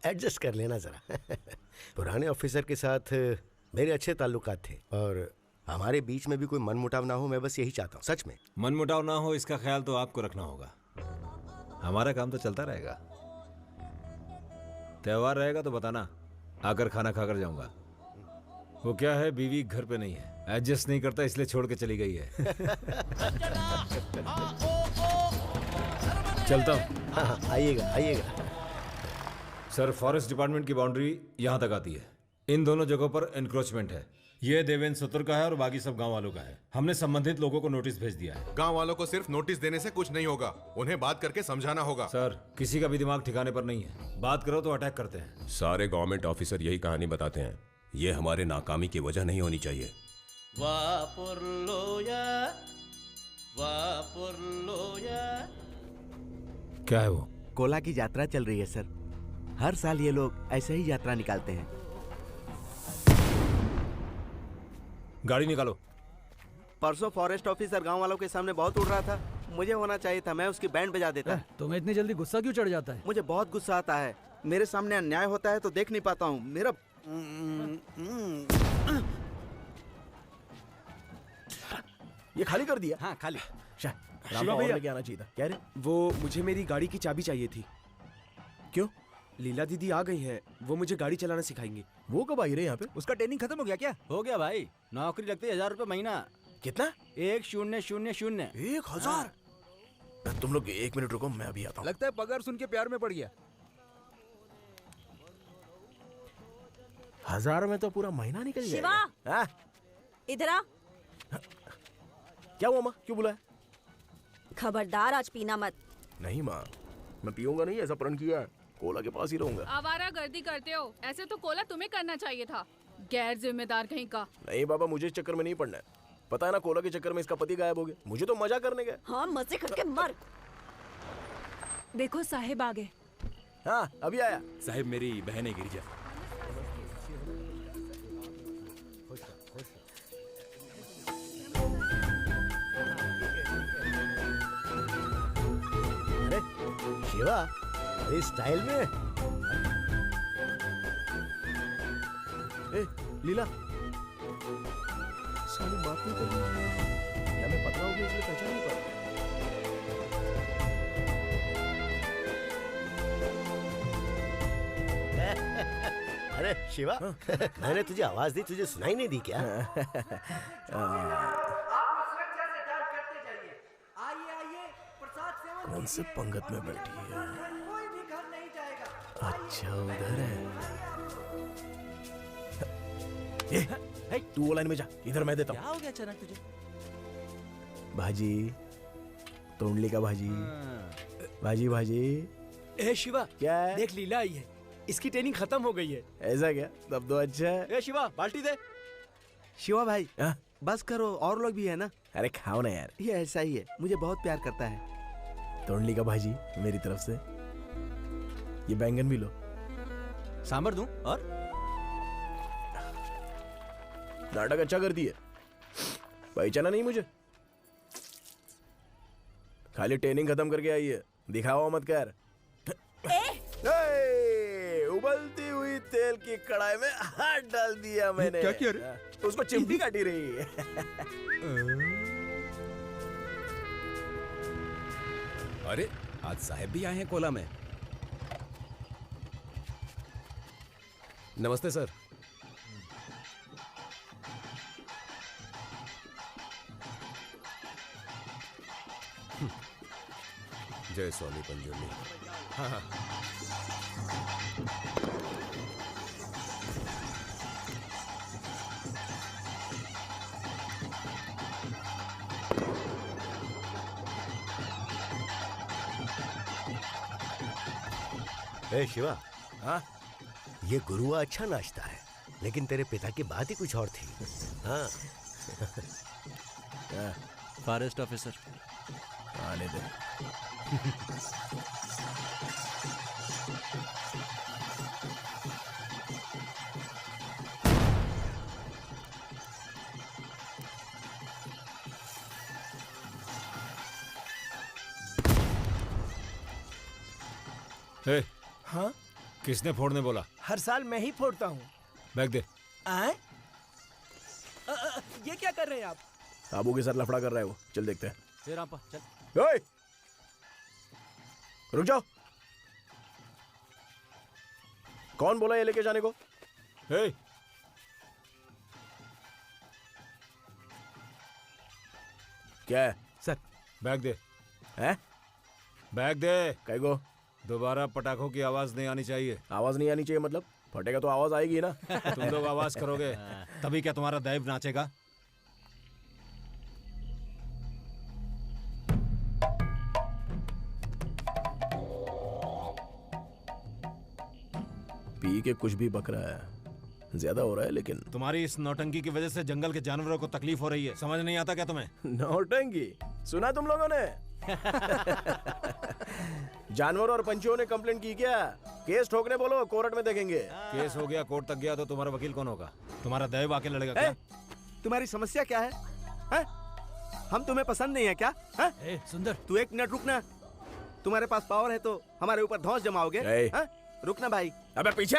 एडजस्ट कर लेना जरा। पुराने ऑफिसर के साथ मेरे अच्छे ताल्लुकात थे और हमारे बीच में भी कोई मनमुटाव ना हो, मैं बस यही चाहता हूँ। सच में मनमुटाव ना हो इसका ख्याल तो आपको रखना होगा। हमारा काम तो चलता रहेगा। त्योहार रहेगा तो बताना, आकर खाना खाकर जाऊंगा। वो क्या है, बीवी घर पे नहीं है, एडजस्ट नहीं करता इसलिए छोड़ के चली गई है। चलता हूँ। हाँ आइएगा आइएगा। सर, फॉरेस्ट डिपार्टमेंट की बाउंड्री यहाँ तक आती है। इन दोनों जगहों पर एनक्रोचमेंट है। ये देवेंद्र सतुर का है और बाकी सब गांव वालों का है। हमने संबंधित लोगों को नोटिस भेज दिया है। गांव वालों को सिर्फ नोटिस देने से कुछ नहीं होगा, उन्हें बात करके समझाना होगा। सर, किसी का भी दिमाग ठिकाने पर नहीं है। बात करो तो अटैक करते हैं। सारे गवर्नमेंट ऑफिसर यही कहानी बताते हैं। ये हमारे नाकामी की वजह नहीं होनी चाहिए। क्या है वो? कोला की यात्रा चल रही है सर। हर साल ये लोग ऐसे ही यात्रा निकालते हैं। गाड़ी निकालो। परसों फॉरेस्ट ऑफिसर गांव वालों के सामने बहुत उड़ रहा था। मुझे होना चाहिए था, मैं उसकी बैंड बजा देता। तुम्हें इतनी जल्दी गुस्सा क्यों चढ़ जाता है? मुझे बहुत गुस्सा आता है। मेरे सामने अन्याय होता है तो देख नहीं पाता हूँ। मेरा ये खाली कर दिया? हाँ खाली। शिवा भैया लेके आना चाहिए था। क्या रे? वो मुझे मेरी गाड़ी की चाबी चाहिए थी। क्यों? लीला दीदी आ गई है, वो मुझे गाड़ी चलाना सिखाएंगी। वो कब आई रे यहाँ पे? उसका ट्रेनिंग खत्म हो गया क्या? हो गया भाई, नौकरी लगती है 1000 रुपए महीना। कितना? 1000। 1000? तुम लोग 1 मिनट रुको, मैं अभी आता हूँ। लगता है पगार सुन के प्यार में पड़ गया। 1000 में तो पूरा महीना निकल शिवा, जाएगा। इधर आ। क्या हुआ माँ, क्यों बुलाया? खबरदार आज पीना मत। नहीं माँ, मैं पीऊंगा नहीं, ऐसा प्रण किया है। कोला के पास ही रहूंगा। आवारा गर्दी करते हो, ऐसे तो कोला तुम्हें करना चाहिए था, गैर जिम्मेदार कहीं का। नहीं बाबा, मुझे इस चक्कर में नहीं पड़ना है। पता है ना, कोला के चक्कर में इसका पति गायब हो गया। मुझे तो मजा करने गया। हाँ, मजे करके मर। देखो साहेब आ गए। हाँ अभी आया। साहेब, मेरी बहन है गिरिजा। अरे शिवा, इस स्टाइल में। ए लीला, साली बात नहीं कर रही। या मैं पतला हो गया इसलिए पहचान नहीं पा। अरे शिवा, मैंने तुझे आवाज दी, तुझे सुनाई नहीं दी क्या? कौन से पंगत में बैठी है? अच्छा उधर है। ए, तू वो लाइन में जा, इधर मैं देता हूँ। क्या हो गया अचानक तुझे? भाजी, तोंडली का भाजी, भाजी भाजी। ए शिवा, क्या है? देख लीला आई है, इसकी ट्रेनिंग खत्म हो गई है। ऐसा क्या? तब तो अच्छा है। ए शिवा, बाल्टी दे। शिवा भाई, बस करो, और लोग भी है ना। अरे खाओ ना यार। ये ऐसा ही है, मुझे बहुत प्यार करता है। तोंडली का भाजी मेरी तरफ से। ये बैंगन भी लो। सांभर दूं? और नाटक अच्छा करती है, पहचाना नहीं मुझे? खाली ट्रेनिंग खत्म करके आई है, दिखावा मत कर। उबलती हुई तेल की कढ़ाई में हाथ डाल दिया मैंने। क्या किया रे? उसको चिमटी काटी रही है। अरे आज साहब भी आए हैं कोला में। नमस्ते सर। जय स्वामी पंजुर्ली। हाँ हाँ। ए शिवा, हाँ ये गुरुआ अच्छा नाश्ता है, लेकिन तेरे पिता की बात ही कुछ और थी। हाँ फॉरेस्ट ऑफिसर आने दे। ए, हाँ किसने फोड़ने बोला? हर साल मैं ही फोड़ता हूँ। बैग दे। आए? ये क्या कर रहे हैं आप? आबू के साथ लफड़ा कर रहा है वो। चल देखते हैं। चल। ओए! रुक जाओ। कौन बोला ये लेके जाने को? ए! क्या है? सर बैग दे। हैं? बैग दे। कहीं को? दोबारा पटाखों की आवाज नहीं आनी चाहिए। आवाज नहीं आनी चाहिए मतलब? फटेगा तो आवाज आएगी ना। तुम लोग आवाज करोगे तभी क्या तुम्हारा दैव नाचेगा? पी के कुछ भी बक रहा है, ज्यादा हो रहा है। लेकिन तुम्हारी इस नौटंकी की वजह से जंगल के जानवरों को तकलीफ हो रही है। समझ नहीं आता क्या तुम्हें? नौटंकी सुना तुम लोगों ने? जानवरों और पंछियों ने कंप्लेंट की क्या? केस ठोकने बोलो, कोर्ट में देखेंगे। केस हो गया, कोर्ट तक गया तो तुम्हारा वकील कौन होगा? तुम्हारा दैव आके लड़ेगा क्या? तुम्हारी समस्या क्या है? है? हम तुम्हें पसंद नहीं है क्या? है? सुंदर तू एक मिनट रुकना। तुम्हारे पास पावर है तो हमारे ऊपर धौंस जमाओगे? रुकना भाई। अबे पीछे।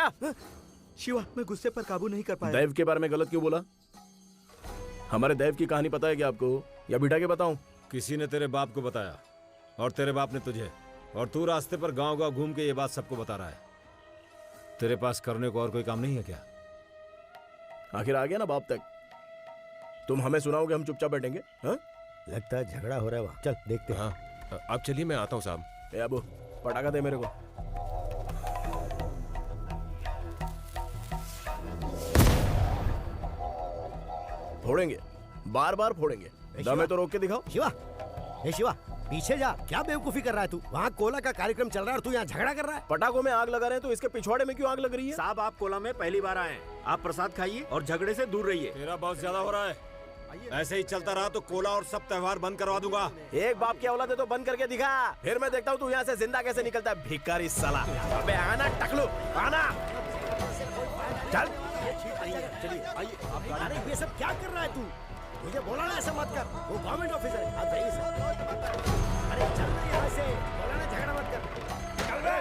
शिवा, मैं गुस्से पर काबू नहीं कर पाया। दैव के बारे में गलत क्यों बोला? हमारे दैव की कहानी पता है क्या आपको, या बिठा के बताऊं? किसी ने तेरे बाप को बताया और तेरे बाप ने तुझे, और तू रास्ते पर गांव-गांव घूम के ये बात सबको बता रहा है। तेरे पास करने को और कोई काम नहीं है क्या? आखिर आ गया ना बाप तक। तुम हमें सुनाओगे, हम चुपचाप बैठेंगे? हाँ? लगता है झगड़ा हो रहा है वहाँ। चल देखते हैं। हाँ अब चलिए, मैं आता हूँ साहब। ए अबू, पटाखा दे मेरे को। फोड़ेंगे, बार बार फोड़ेंगे। दम है तो रोक के दिखाओ। शिवा, ए शिवा, पीछे जा। क्या बेवकूफी कर रहा है तू? वहाँ कोला का कार्यक्रम चल रहा है और तू यहाँ झगड़ा कर रहा है। पटाखों में आग लगा रहे हैं तो इसके पिछवाड़े में क्यों आग लग रही है? साहब, आप कोला में पहली बार आए हैं। आप प्रसाद खाइए और झगड़े से दूर रहिए। तेरा बहुत ज्यादा हो रहा है। ऐसे ही चलता रहा तो कोला और सब त्योहार बंद करवा दूंगा। एक बाप की औलाद है तो बंद करके दिखा, फिर मैं देखता हूँ तू यहाँ से जिंदा कैसे निकलता है। भिखारी साला। अबे आना टकलू, आना। चल। चलिए आइए। अरे ये सब क्या कर रहा है तू? मुझे बोला ना ऐसा मत कर। वो गवर्नमेंट ऑफिसर है। आप जाइए सर। अरे चल ना यहाँ से। बोला ना झगड़ा मत कर। चल बे।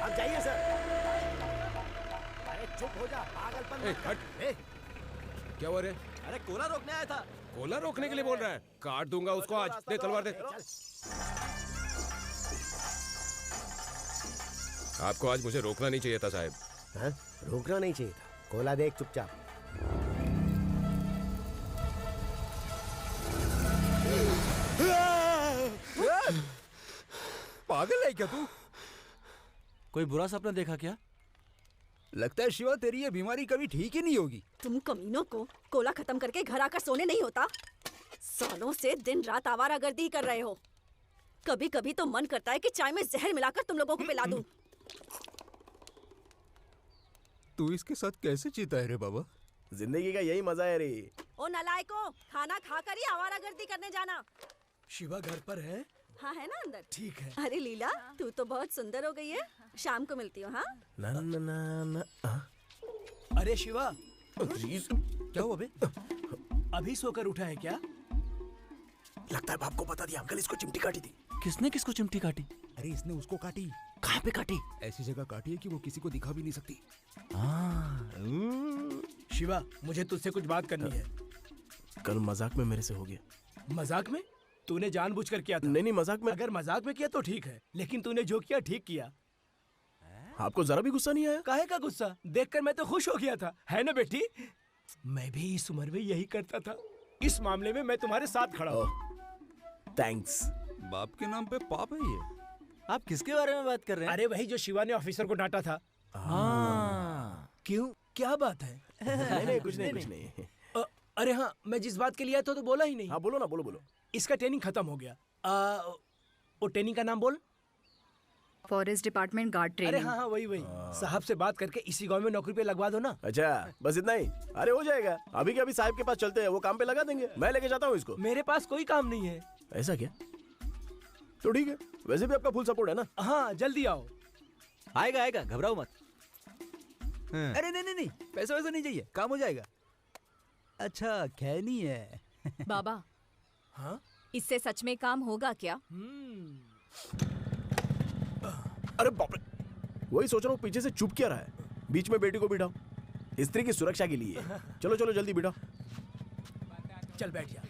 आप जाइए सर। अरे चुप हो जा, पागलपन मत कर। क्या हुआ रे? अरे कोला रोकने आया था। कोला रोकने के लिए बोल रहा है? काट दूंगा उसको आज। दे तलवार दे। आपको आज मुझे रोकना नहीं चाहिए था साहब। हाँ? रोकना नहीं चाहिए था। कोला देख चुपचाप। पागल है क्या तू? कोई बुरा सपना देखा क्या? लगता है शिवा तेरी ये बीमारी कभी ठीक ही नहीं होगी। तुम कमीनों को कोला खत्म करके घर आकर सोने नहीं होता? सालों से दिन रात आवारागर्दी कर रहे हो। कभी कभी तो मन करता है कि चाय में जहर मिलाकर तुम लोगों को पिला दूं। तू इसके साथ कैसे जीता है रे बाबा? जिंदगी का यही मजा है रे। ओ नालायकों, खाना खाकर ही आवारागर्दी करने जाना। शिवा घर पर है? हाँ है ना अंदर। ठीक है। अरे लीला, तू तो बहुत सुंदर हो गई है। शाम को मिलती हूँ। हाँ ना ना ना ना। अरे शिवा, क्या हुआ बे? अभी सोकर उठा है क्या? लगता है बाप को बता दिया, अंकल इसको चिमटी काटी थी। किसने किसको चिमटी काटी? अरे इसने उसको काटी। कहाँ पे काटी? ऐसी जगह काटी है कि वो किसी को दिखा भी नहीं सकती। शिवा, मुझे तुझसे कुछ बात करनी है। कल मजाक में मेरे से हो गया। मजाक में? तूने जानबूझकर किया था। नहीं मजाक में। अगर मजाक में किया तो ठीक है, लेकिन तूने जो किया ठीक किया। आपको जरा भी गुस्सा नहीं आया? काहे का गुस्सा? देखकर मैं तो खुश हो गया था, है ना बेटी? मैं भी इस उम्र में यही करता था। इस मामले में मैं तुम्हारे साथ खड़ा हूँ। थैंक्स। बाप के नाम पे पाप है ये। आप किसके बारे में बात कर रहे हैं? अरे वही जो शिवा ने ऑफिसर को डांटा था। क्यों, क्या बात है? नहीं कुछ नहीं। अरे हाँ, मैं जिस बात के लिए आया था तो बोला ही नहीं। हाँ बोलो ना, बोलो। इसका ट्रेनिंग खत्म हो गया। वो ट्रेनिंग का नाम बोल। फॉरेस्ट डिपार्टमेंट गार्ड अरे ट्रेनिंग। हाँ वही साहब से बात करके इसी गांव में नौकरी पे लगवा दो ना। अच्छा बस इतना ही? अरे हो जाएगा, अभी के अभी साहब के पास चलते हैं, वो काम पे लगा देंगे। मैं लेके जाता हूँ इसको। मेरे पास कोई काम नहीं है। ऐसा क्या? तो ठीक है, वैसे भी आपका फुल सपोर्ट है ना। हाँ जल्दी आओ। आएगा, घबराओ मत। अरे नहीं, पैसा वैसा नहीं चाहिए, काम हो जाएगा। अच्छा खैनी है। बाबा, हाँ? इससे सच में काम होगा क्या? अरे बाप रे, वही सोच रहा हूँ पीछे से चुप क्या रहा है। बीच में बेटी को बिठाओ, स्त्री की सुरक्षा के लिए। चलो जल्दी बिठाओ। चल बैठ जा।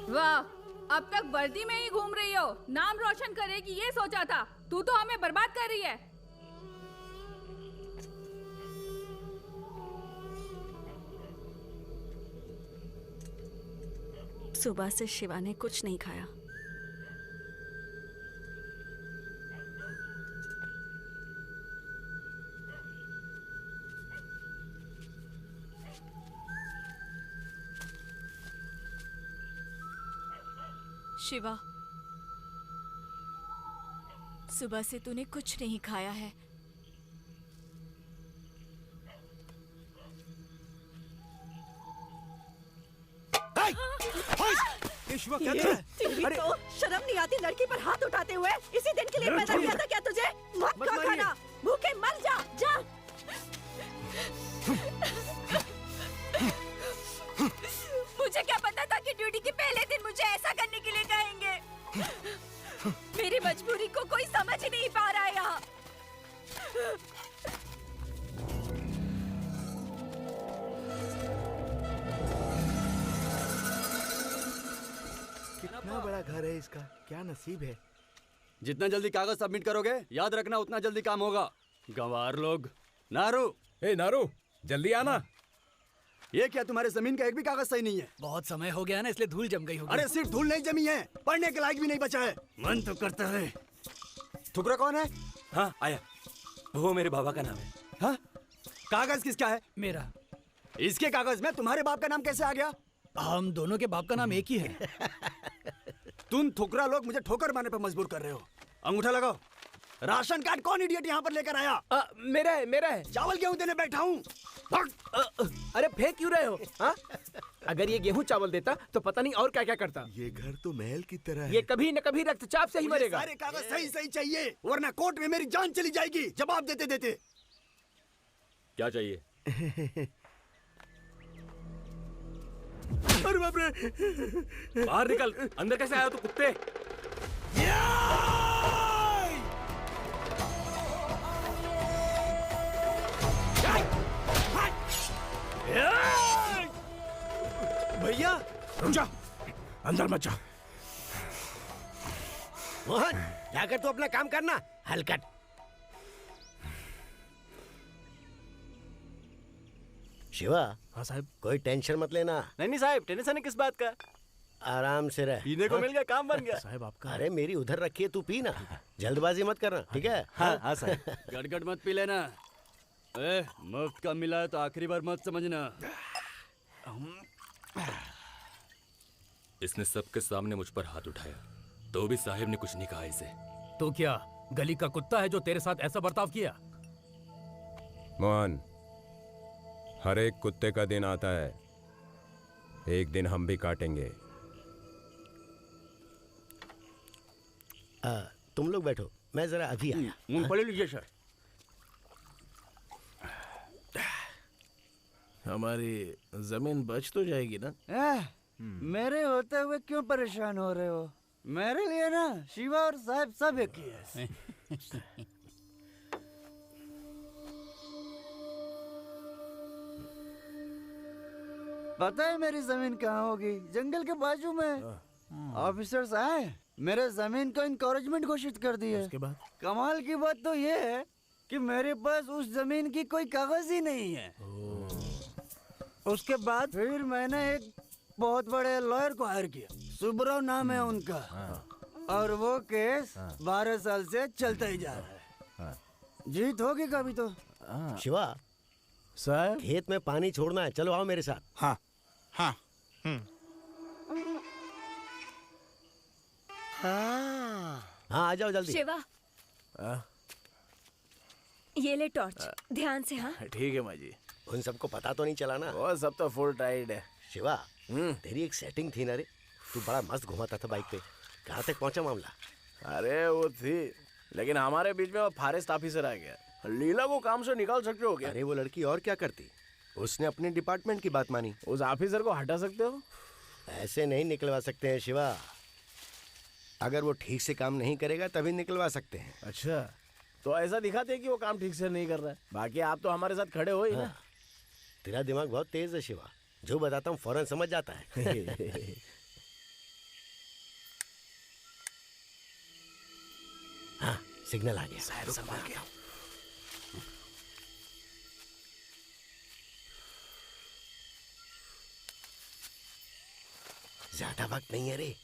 वाह, अब तक वर्दी में ही घूम रही हो। नाम रोशन करेगी ये सोचा था, तू तो हमें बर्बाद कर रही है। सुबह से शिवा ने कुछ नहीं खाया। शिवा, सुबह से तूने कुछ नहीं खाया है। शिवा क्या कर रहा है? अरे तो शर्म नहीं आती लड़की पर हाथ उठाते हुए? इसी दिन के लिए पैदा किया था क्या तुझे? मत खा खाना, भूखे मर जा। मुझे क्या पता था कि ड्यूटी के पहले दिन मुझे ऐसा करने के लिए कहेंगे। मेरी मजबूरी को कोई समझ ही नहीं पा रहा है यहाँ। कितना बड़ा घर है इसका, क्या नसीब है। जितना जल्दी कागज सबमिट करोगे, याद रखना उतना जल्दी काम होगा। गंवार लोग। नारू, नारू जल्दी आना। ये क्या, तुम्हारे जमीन का एक भी कागज सही नहीं है? बहुत समय हो गया ना, इसलिए धूल जम गई होगी। अरे सिर्फ धूल नहीं जमी है, पढ़ने के लायक भी नहीं बचा है। मन तो करता है। ठुकरा कौन है? हाँ आया, वो मेरे बाबा का नाम है। हाँ? कागज किसका है? मेरा। इसके कागज में तुम्हारे बाप का नाम कैसे आ गया? हम दोनों के बाप का नाम एक ही है। तुम ठुकरा लोग मुझे ठोकर मारने पर मजबूर कर रहे हो। अंगूठा लगाओ। राशन कार्ड कौन इडियट यहाँ पर लेकर आया? मेरा है। चावल गेहूं देने बैठा हूँ। अरे फेंक क्यों रहे हो? हाँ? अगर ये गेहूं चावल देता तो पता नहीं और क्या क्या करता। ये घर तो महल की तरह है। ये कभी न कभी रक्तचाप से ही मरेगा। सारे कागज सही चाहिए, वरना कोर्ट में मेरी जान चली जाएगी जवाब देते देते। क्या चाहिए? अरे बाप रे, बाहर निकल। अंदर कैसे आया तू कुत्ते? भैया रुक जा, अंदर मत जा। मोहन जाकर तू अपना काम करना, हलकट। शिवा। हाँ साहब। कोई टेंशन मत लेना। नहीं साहब, टेंशन है किस बात का? आराम से रह। पीने को मिल गया, काम बन गया। साहब आपका। अरे मेरी उधर रखी है, तू पी ना। जल्दबाजी मत करना, ठीक है? हाँ साहब। गड़गड़ मत पी लेना। मुफ्त का मिला है तो आखिरी बार मत समझना। इसने सबके सामने मुझ पर हाथ उठाया। तो भी साहिब ने कुछ नहीं कहा इसे। तो क्या गली का कुत्ता है जो तेरे साथ ऐसा बर्ताव किया? मोहन, हर एक कुत्ते का दिन आता है, एक दिन हम भी काटेंगे। तुम लोग बैठो, मैं जरा अभी आया। मूंगफली लीजिए सर। हमारी जमीन बच तो जाएगी ना? मेरे होते हुए क्यों परेशान हो रहे हो? मेरे लिए ना शिवा और साहब सब एक ही है। पता है मेरी जमीन कहाँ होगी? जंगल के बाजू में। ऑफिसर्स आए, मेरे जमीन को इनकरेजमेंट घोषित कर दी है। उसके बाद कमाल की बात तो ये है कि मेरे पास उस जमीन की कोई कागज ही नहीं है। उसके बाद फिर मैंने एक बहुत बड़े लॉयर को हायर किया, सुब्रव नाम है उनका। और वो केस 12 साल से चलता ही जा रहा है। जीत होगी कभी तो। शिवा सर, खेत में पानी छोड़ना है, चलो आओ मेरे साथ। हाँ हाँ हाँ आ जाओ जल्दी। शिवा, ये ले टॉर्च, ध्यान से। हाँ ठीक है माँ जी। उन सबको पता तो नहीं चला ना? वो सब तो फुल टाइट है। शिवा, तेरी एक सेटिंग थी ना रे, तू बड़ा मस्त घुमाता था बाइक पे। कहाँ तक पहुंचा मामला? अरे वो थी, लेकिन हमारे बीच में वो फॉरेस्ट ऑफिसर आ गया। लीला को काम से निकाल सकते हो क्या? अरे वो लड़की और क्या करती, उसने अपने डिपार्टमेंट की बात मानी। उस ऑफिसर को हटा सकते हो? ऐसे नहीं निकलवा सकते हैं शिवा, अगर वो ठीक से काम नहीं करेगा तभी निकलवा सकते हैं। अच्छा, तो ऐसा दिखाते हैं कि वो काम ठीक से नहीं कर रहा है। बाकी आप तो हमारे साथ खड़े हो ही ना। तेरा दिमाग बहुत तेज है शिवा, जो बताता हूँ फौरन समझ जाता है। हाँ, सिग्नल आ गया। संभाल के। ज्यादा वक्त नहीं है रे।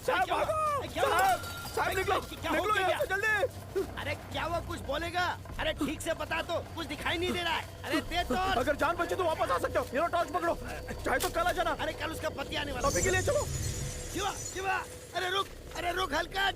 साहब भागो! साहब निकलो! निकलो यहाँ से जल्दी! अरे क्या हुआ, कुछ बोलेगा? अरे ठीक से बता तो, कुछ दिखाई नहीं दे रहा है। अरे दे तो। अगर जान बचे तो वापस आ सकते हो। ये लो टॉर्च पकड़ो, चाहे तो कल आ जाना। अरे कल उसका पति आने वाला। अभी के लिए चलो। शिवा, शिवा, अरे रुक हल्का।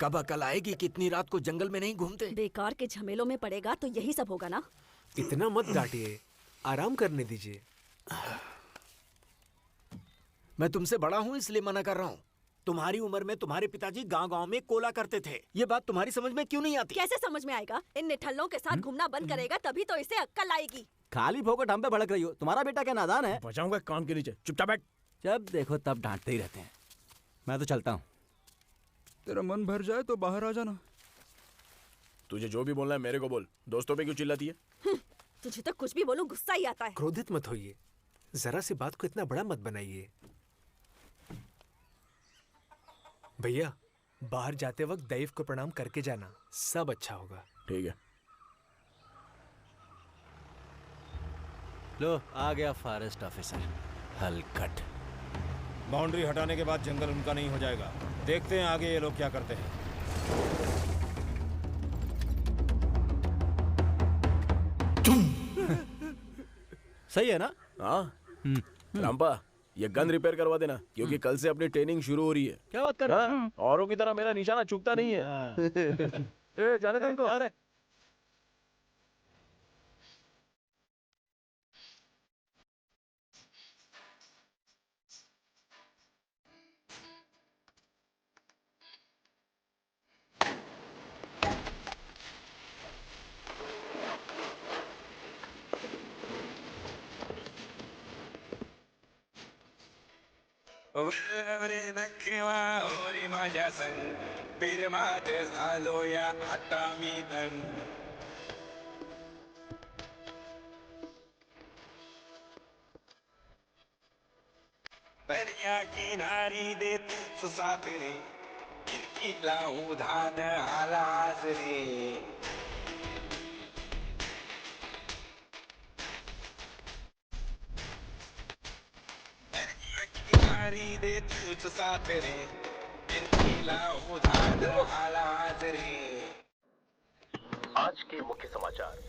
कब अकल आएगी कि इतनी रात को जंगल में नहीं घूमते? बेकार के झमेलों में पड़ेगा तो यही सब होगा ना। इतना मत डांटिए, आराम करने दीजिए। मैं तुमसे बड़ा हूँ इसलिए मना कर रहा हूँ। तुम्हारी उम्र में तुम्हारे पिताजी गांव-गांव में कोला करते थे। ये बात तुम्हारी समझ में क्यों नहीं आती? कैसे समझ में आएगा? इन निठल्लों के साथ घूमना बंद करेगा तभी तो इसे अक्ल आएगी। खाली फोकट हम पे भड़क रही हो। तुम्हारा बेटा क्या नादान है? बचाऊंगा कान के नीचे, चुपचाप बैठ। जब देखो तब डांटते ही रहते हैं। मैं तो चलता हूँ। तेरा मन भर जाए तो बाहर आ जाना। तुझे जो भी बोलना है मेरे को बोल, दोस्तों पे क्यों चिल्लाती है? तुझे तो कुछ भी बोलूं गुस्सा ही आता है। क्रोधित मत होइए, जरा सी बात को इतना बड़ा मत बनाइए। भैया, बाहर जाते वक्त दैव को प्रणाम करके जाना, सब अच्छा होगा। ठीक है। लो आ गया फॉरेस्ट ऑफिसर हलकट। बाउंड्री हटाने के बाद जंगल उनका नहीं हो जाएगा। देखते हैं आगे ये लोग क्या करते हैं। सही है ना? हाँ। रामपा, ये गन रिपेयर करवा देना, क्योंकि कल से अपनी ट्रेनिंग शुरू हो रही है। क्या बात कर रहा है? औरों की तरह मेरा निशाना चूकता नहीं है। जाने दे इनको। अरे होरी माझ्या संग बीर माते झालो या आता मी दंग दर्या किनारी देत सुसातरे खिडकीला उधाण आला आज रे किनारी देत सुसातरे खिडकीला उधाण आला आज रे आज के मुख्य समाचार।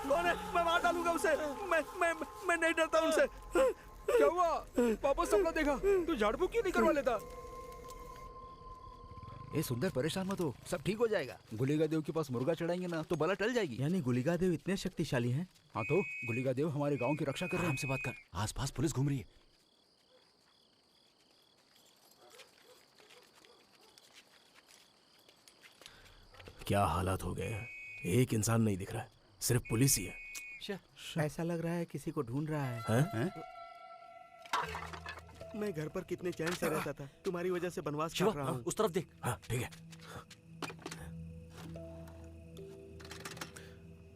कौन है? मैं मार डालूंगा उसे। मैं नहीं डरता उनसे। क्या हुआ? वापस सपना देखा? तू झाड़ फूक क्यों नहीं करवा लेता? ए सुंदर, परेशान मत हो, सब ठीक हो जाएगा। गुलिगा देव के पास मुर्गा चढ़ाएंगे ना तो बला टल जाएगी। यानी गुलिगा देव इतने शक्तिशाली हैं? हाँ तो गुलिगा देव हमारे गांव की रक्षा कर रहे हैं। हमसे बात कर, आसपास पुलिस घूम रही है। क्या हालात हो गए हैं, एक इंसान नहीं दिख रहा है, सिर्फ पुलिस ही है। ऐसा लग रहा है किसी को ढूंढ रहा है। हैं? मैं घर पर कितने चैन से रहता था, तुम्हारी वजह से बनवास शिवा, काट रहा हूँ। उस तरफ देख। हाँ ठीक है,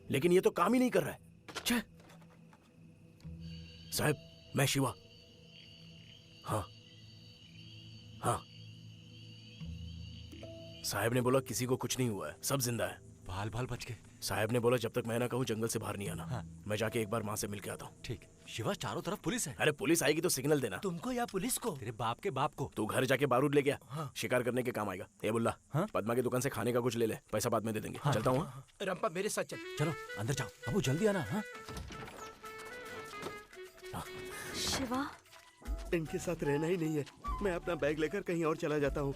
लेकिन ये तो काम ही नहीं कर रहा है। छे। साहब, मैं शिवा। हाँ हाँ, साहब ने बोला किसी को कुछ नहीं हुआ है, सब जिंदा है। बाल बाल बच गए। साहब ने बोला जब तक मैं ना कहूँ जंगल से बाहर नहीं आना। हाँ। मैं जाके एक बार माँ से मिल के आता हूँ। ठीक। शिवा, चारों तरफ पुलिस है। अरे पुलिस आएगी तो सिग्नल देना। तुमको या पुलिस को? तेरे बाप के बाप को। तू घर जाके बारूद ले गया। हाँ। शिकार करने के काम आएगा। ये बुल्ला, हाँ? पद्मा की दुकान से खाने का कुछ ले ले, पैसा बाद में दे देंगे। हाँ। चलता हूँ। रंपा मेरे साथ चल। चलो अंदर जाओ, अबू जल्दी आना। हाँ? शिवा, इनके साथ रहना ही नहीं है, मैं अपना बैग लेकर कहीं और चला जाता हूँ।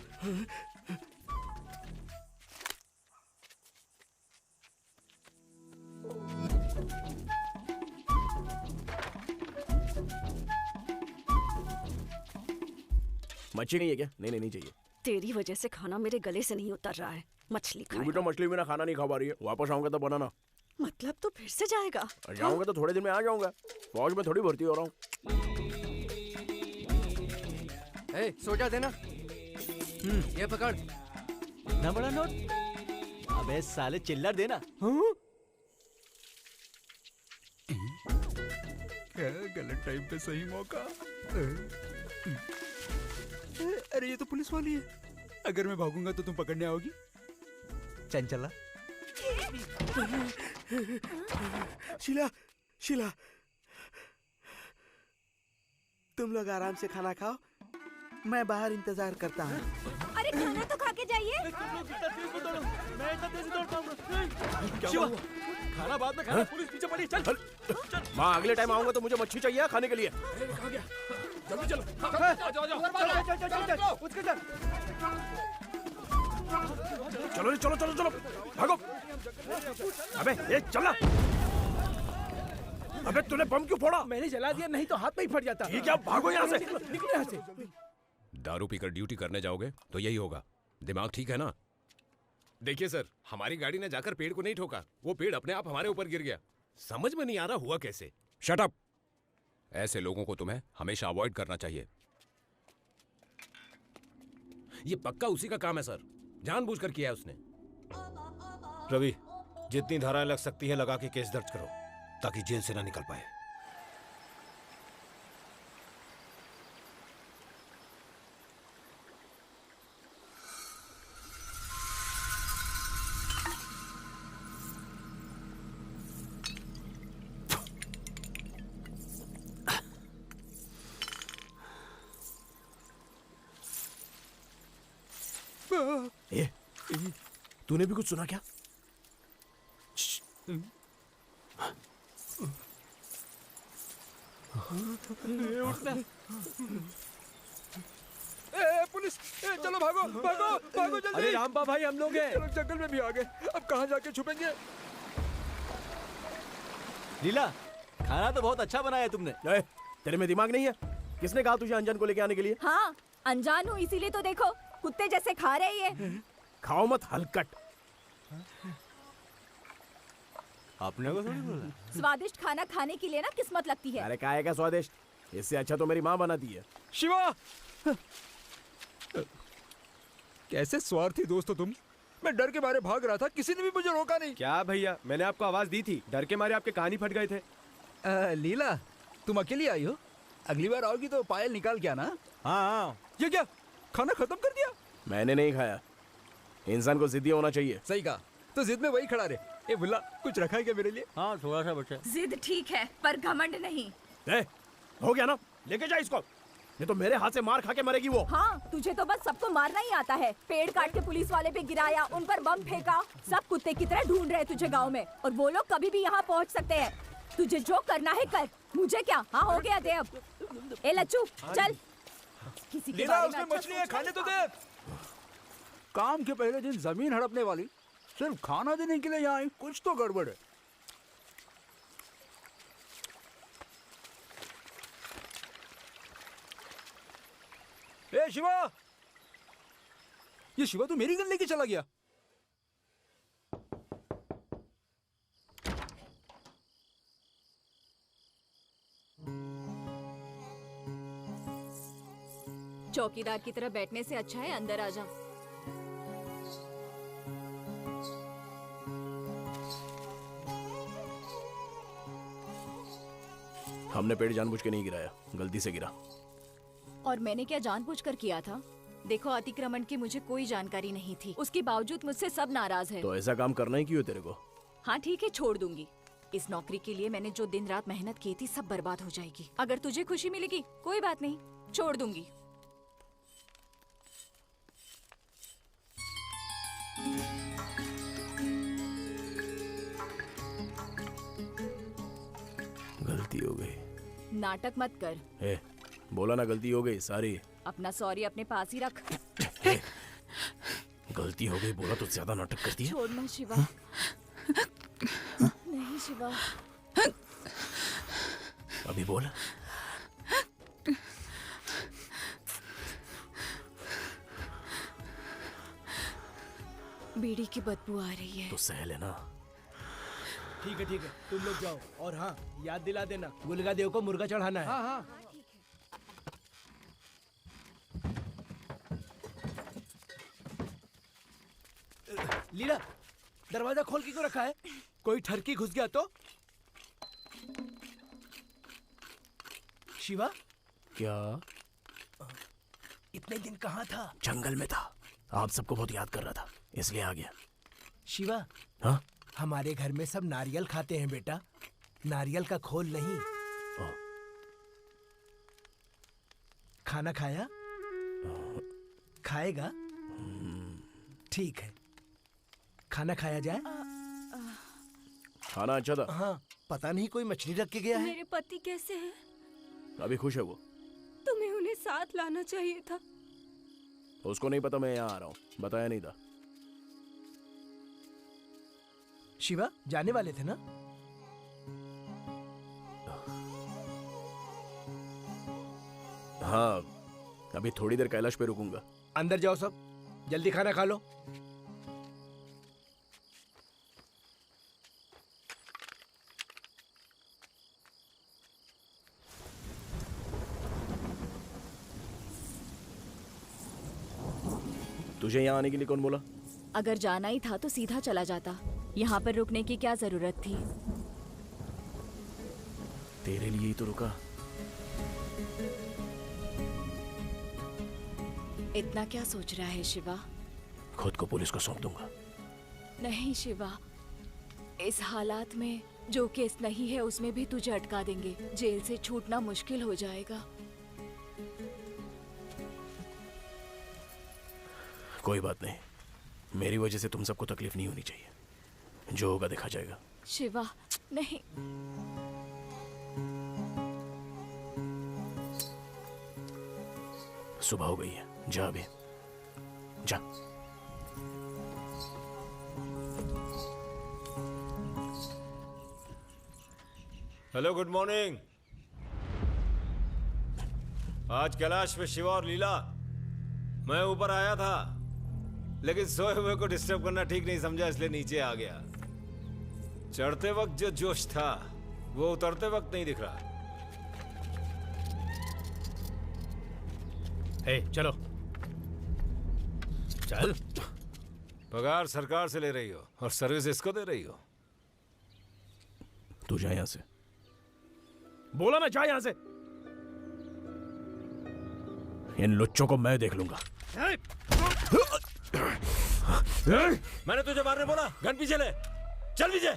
मच्छी नहीं है क्या? नहीं नहीं चाहिए। तेरी वजह से खाना मेरे गले से नहीं उतर रहा है। मछली तू भी तो मछली बिना खाना नहीं खा पा रही है। वापस आऊंगा तो बनाना। मतलब तू फिर से जाएगा? जाऊंगा तो थोड़े दिन में आ जाऊंगा। फौज में थोड़ी भर्ती हो रहा हूँ। सोचा देना। ये पकड़। इतना बड़ा नोट? अबे साले चिल्लर देना। गलत टाइम पे सही मौका। अरे ये तो पुलिस वाली है, अगर मैं भागूंगा तो तुम पकड़ने आओगी। चंचला। शीला, शीला, तुम लोग आराम से खाना खाओ, मैं बाहर इंतजार करता हूँ। अरे खाना तो खा के जाइए। शिवा, खाना बाद में खाना, पुलिस पीछे पड़ी। चल माँ, अगले टाइम आऊंगा तो मुझे मच्छी चाहिए खाने के लिए। जल्दी चलो। चलो चलो चलो चलो, भागो। अबे ये चल। अबे तूने बम क्यों फोड़ा? मैंने जला दिया, नहीं तो हाथ में ही फट जाता। ठीक है, भागो यहाँ से। निकलो यहाँ से। दारू पीकर ड्यूटी करने जाओगे तो यही होगा। दिमाग ठीक है ना? देखिए सर, हमारी गाड़ी ने जाकर पेड़ को नहीं ठोका, वो पेड़ अपने आप हमारे ऊपर गिर गया। समझ में नहीं आ रहा हुआ कैसे। Shut up. ऐसे लोगों को तुम्हें हमेशा अवॉइड करना चाहिए। ये पक्का उसी का काम है सर, जानबूझकर किया है उसने। रवि, जितनी धाराएं लग सकती है लगा के केस दर्ज करो ताकि जेल से ना निकल पाए। ए, तूने भी कुछ सुना क्या? पुलिस! चलो भागो भागो भागो जल्दी! अरे रामपा भाई, हम लोग हैं। चलो, जंगल में भी आ गए। अब कहाँ जाके छुपेंगे? लीला, खाना तो बहुत अच्छा बनाया तुमने। तेरे में दिमाग नहीं है? किसने कहा तुझे अनजान को लेके आने के लिए? हाँ, अनजान हूँ इसीलिए तो देखो कुत्ते जैसे खा रहे ये। खाओ मत हलकट। आपने को थोड़ी बोला। स्वादिष्ट खाना खाने के लिए ना किस्मत लगती है। अरे काहे का स्वादिष्ट, इससे अच्छा तो मेरी माँ बनाती है। शिवा! कैसे स्वार्थी दोस्त हो तुम। मैं डर के मारे भाग रहा था, किसी ने भी मुझे रोका नहीं। क्या भैया, मैंने आपको आवाज दी थी, डर के मारे आपके कान ही फट गए थे। लीला, तुम अकेली आई हो? अगली बार आओगी तो पायल निकाल के आना। हाँ। ये क्या, खाना खत्म कर दिया? मैंने नहीं खाया। इंसान को जिद्दी होना चाहिए। सही कहा, तो जिद में वही खड़ा रहे। ए बुल्ला, कुछ रखा है क्या मेरे लिए? हाँ, थोड़ा सा बचा। जिद ठीक है पर घमंड नहीं। हो गया ना, लेके जा इसको। ये तो मेरे हाथ से मार खा के मरेगी वो। हाँ, तुझे तो बस सबको मारना ही आता है। पेड़ काट के पुलिस वाले पे गिराया, उन पर बम फेंका। सब कुत्ते की तरह ढूंढ रहे तुझे गांव में, और वो लोग कभी भी यहाँ पहुँच सकते हैं। तुझे जो करना है कर, मुझे क्या। हाँ, हो गया दे अब। ए लच्चू, चल। किसी के बारे में उसमें मछली है, खाने तो दे। काम के पहले दिन जमीन हड़पने वाली सिर्फ खाना देने के लिए यहाँ आई, कुछ तो गड़बड़ है। ए शिवा! ये शिवा तो मेरी गन लेके चला गया। चौकीदार की तरह बैठने से अच्छा है अंदर आ जा। हमने पेड़ जानबूझ के नहीं गिराया, गलती से गिरा। और मैंने क्या जानबूझकर किया था? देखो, अतिक्रमण की मुझे कोई जानकारी नहीं थी, उसके बावजूद मुझसे सब नाराज है। तो ऐसा काम करना ही क्यों तेरे को? हाँ ठीक है, छोड़ दूंगी। इस नौकरी के लिए मैंने जो दिन रात मेहनत की थी सब बर्बाद हो जाएगी। अगर तुझे खुशी मिलेगी कोई बात नहीं, छोड़ दूंगी। गलती हो गई। नाटक मत कर। ए, बोला ना गलती हो गई सारी। अपना सॉरी अपने पास ही रख। गलती हो गई बोला तो ज्यादा नाटक करती है। छोड़ना शिवा। नहीं शिवा। अभी बोल। बीड़ी की बदबू आ रही है। तो सह लेना। ठीक है, तुम लोग जाओ। और हाँ, याद दिला देना, गुलगा देव को मुर्गा चढ़ाना है। हाँ हाँ। लीला, दरवाजा खोल के क्यों रखा है? कोई ठरकी घुस गया तो? शिवा, क्या? इतने दिन कहाँ था? जंगल में था। आप सबको बहुत याद कर रहा था, इसलिए आ गया। शिवा, हाँ? हमारे घर में सब नारियल खाते हैं बेटा, नारियल का खोल नहीं। खाना खाया? खाएगा? ठीक है, खाना खाया जाए। खाना अच्छा था। हाँ, पता नहीं कोई मछली रख के गया है। मेरे पति कैसे हैं? अभी खुश है वो। तुम्हें उन्हें साथ लाना चाहिए था। उसको नहीं पता मैं यहाँ आ रहा हूँ, बताया नहीं था। शिवा, जाने वाले थे ना? हाँ, अभी थोड़ी देर कैलाश पे रुकूंगा। अंदर जाओ सब, जल्दी खाना खा लो। तुझे यहाँ आने के लिए कौन बोला? अगर जाना ही था तो सीधा चला जाता। यहाँ पर रुकने की क्या जरूरत थी? तेरे लिए ही तो रुका। इतना क्या सोच रहा है शिवा? खुद को पुलिस को सौंप दूंगा। नहीं शिवा, इस हालात में जो केस नहीं है उसमें भी तुझे अटका देंगे। जेल से छूटना मुश्किल हो जाएगा। कोई बात नहीं, मेरी वजह से तुम सबको तकलीफ नहीं होनी चाहिए। जो होगा देखा जाएगा। शिवा नहीं। सुबह हो गई है, जा अभी जा। Hello, good morning. आज कैलाश में शिवा और लीला, मैं ऊपर आया था लेकिन सोए हुए को डिस्टर्ब करना ठीक नहीं समझा, इसलिए नीचे आ गया। चढ़ते वक्त जो जोश था वो उतरते वक्त नहीं दिख रहा। चलो चल। पगार सरकार से ले रही हो और सर्विस इसको दे रही हो। तू जा यहां से। बोला ना, जा यहां से। इन लुच्चों को मैं देख लूंगा। मैंने तुझे मारने बोला? गन पीछे ले, चल पीछे।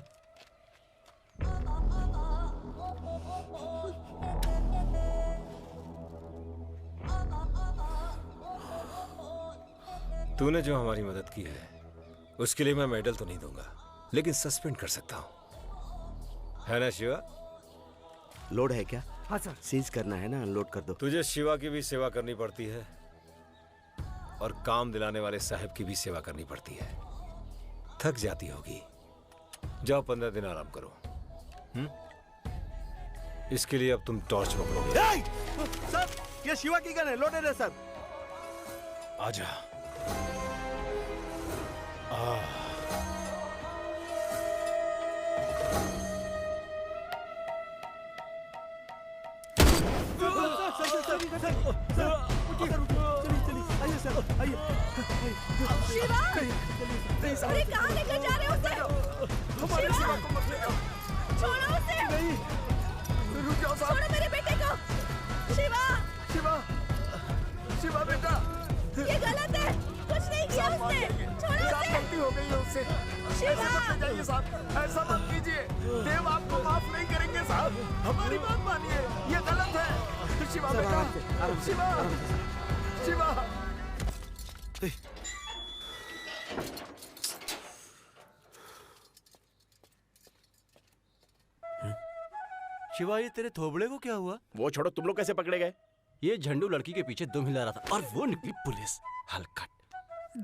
तूने जो हमारी मदद की है उसके लिए मैं मेडल तो नहीं दूंगा, लेकिन सस्पेंड कर सकता हूं, है ना शिवा? लोड है क्या? हाँ सर। सीज करना है ना, अनलोड कर दो। तुझे शिवा की भी सेवा करनी पड़ती है और काम दिलाने वाले साहब की भी सेवा करनी पड़ती है। थक जाती होगी, जाओ 15 दिन आराम करो। इसके लिए अब तुम टॉर्च पकड़ोगे। सर, ये शिवा की गन है, लोडेड है सर। आजा। शिवा, अरे कहाँ लेकर जा रहे हो उसे? शिवा, छोड़ो उसे। नहीं, रुक जाओ साहब। छोड़ो मेरे बेटे को। शिवा, शिवा, शिवा बेटा, ये गलत है, कुछ नहीं किया उसने। छोड़ो उसे। गलती हो गई है उससे। शिवा, ऐसा मत जाइए साहब, ऐसा मत कीजिए। देव आपको माफ नहीं करेंगे साहब, हमारी बात मानिए, ये गलत है। शिवा बेटा, शिवा, शिवा। शिवा, ये तेरे थोबड़े को क्या हुआ? वो छोड़ो, तुम लोग कैसे पकड़े गए? ये झंडू लड़की के पीछे दुम हिला रहा था और वो निकली पुलिस। हलकट।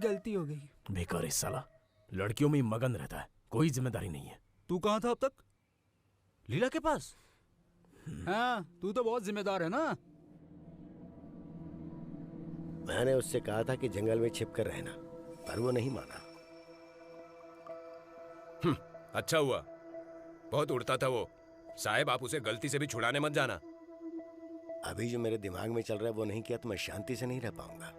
गलती हो गई। बेकार इस साला लड़कियों में ही मगन रहता है, कोई जिम्मेदारी नहीं है। तू कहाँ था अब तक? लीला के पास। हाँ, तू तो बहुत जिम्मेदार है ना। मैंने उससे कहा था कि जंगल में छिपकर रहना, पर वो नहीं माना। अच्छा हुआ, बहुत उड़ता था वो। साहब, आप उसे गलती से भी छुड़ाने मत जाना। अभी जो मेरे दिमाग में चल रहा है वो नहीं किया तो मैं शांति से नहीं रह पाऊंगा।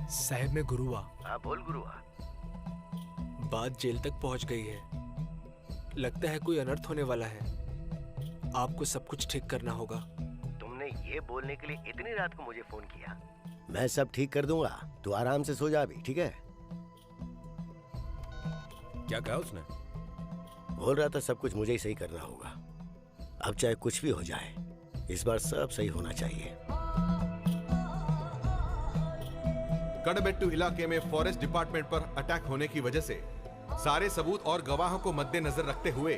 साहब, मैं गुरुआ। हाँ बोल गुरुआ। बात जेल तक पहुंच गई है। लगता है कोई अनर्थ होने वाला है। आपको सब कुछ ठीक करना होगा। तुमने ये बोलने के लिए इतनी रात को मुझे फोन किया? मैं सब ठीक कर दूंगा, तू आराम से सो जा अभी, ठीक है? क्या कहा उसने? बोल रहा था सब कुछ मुझे ही सही करना होगा। अब चाहे कुछ भी हो जाए, इस बार सब सही होना चाहिए। कडबेट्टू इलाके में फॉरेस्ट डिपार्टमेंट पर अटैक होने की वजह से सारे सबूत और गवाहों को मद्देनजर रखते हुए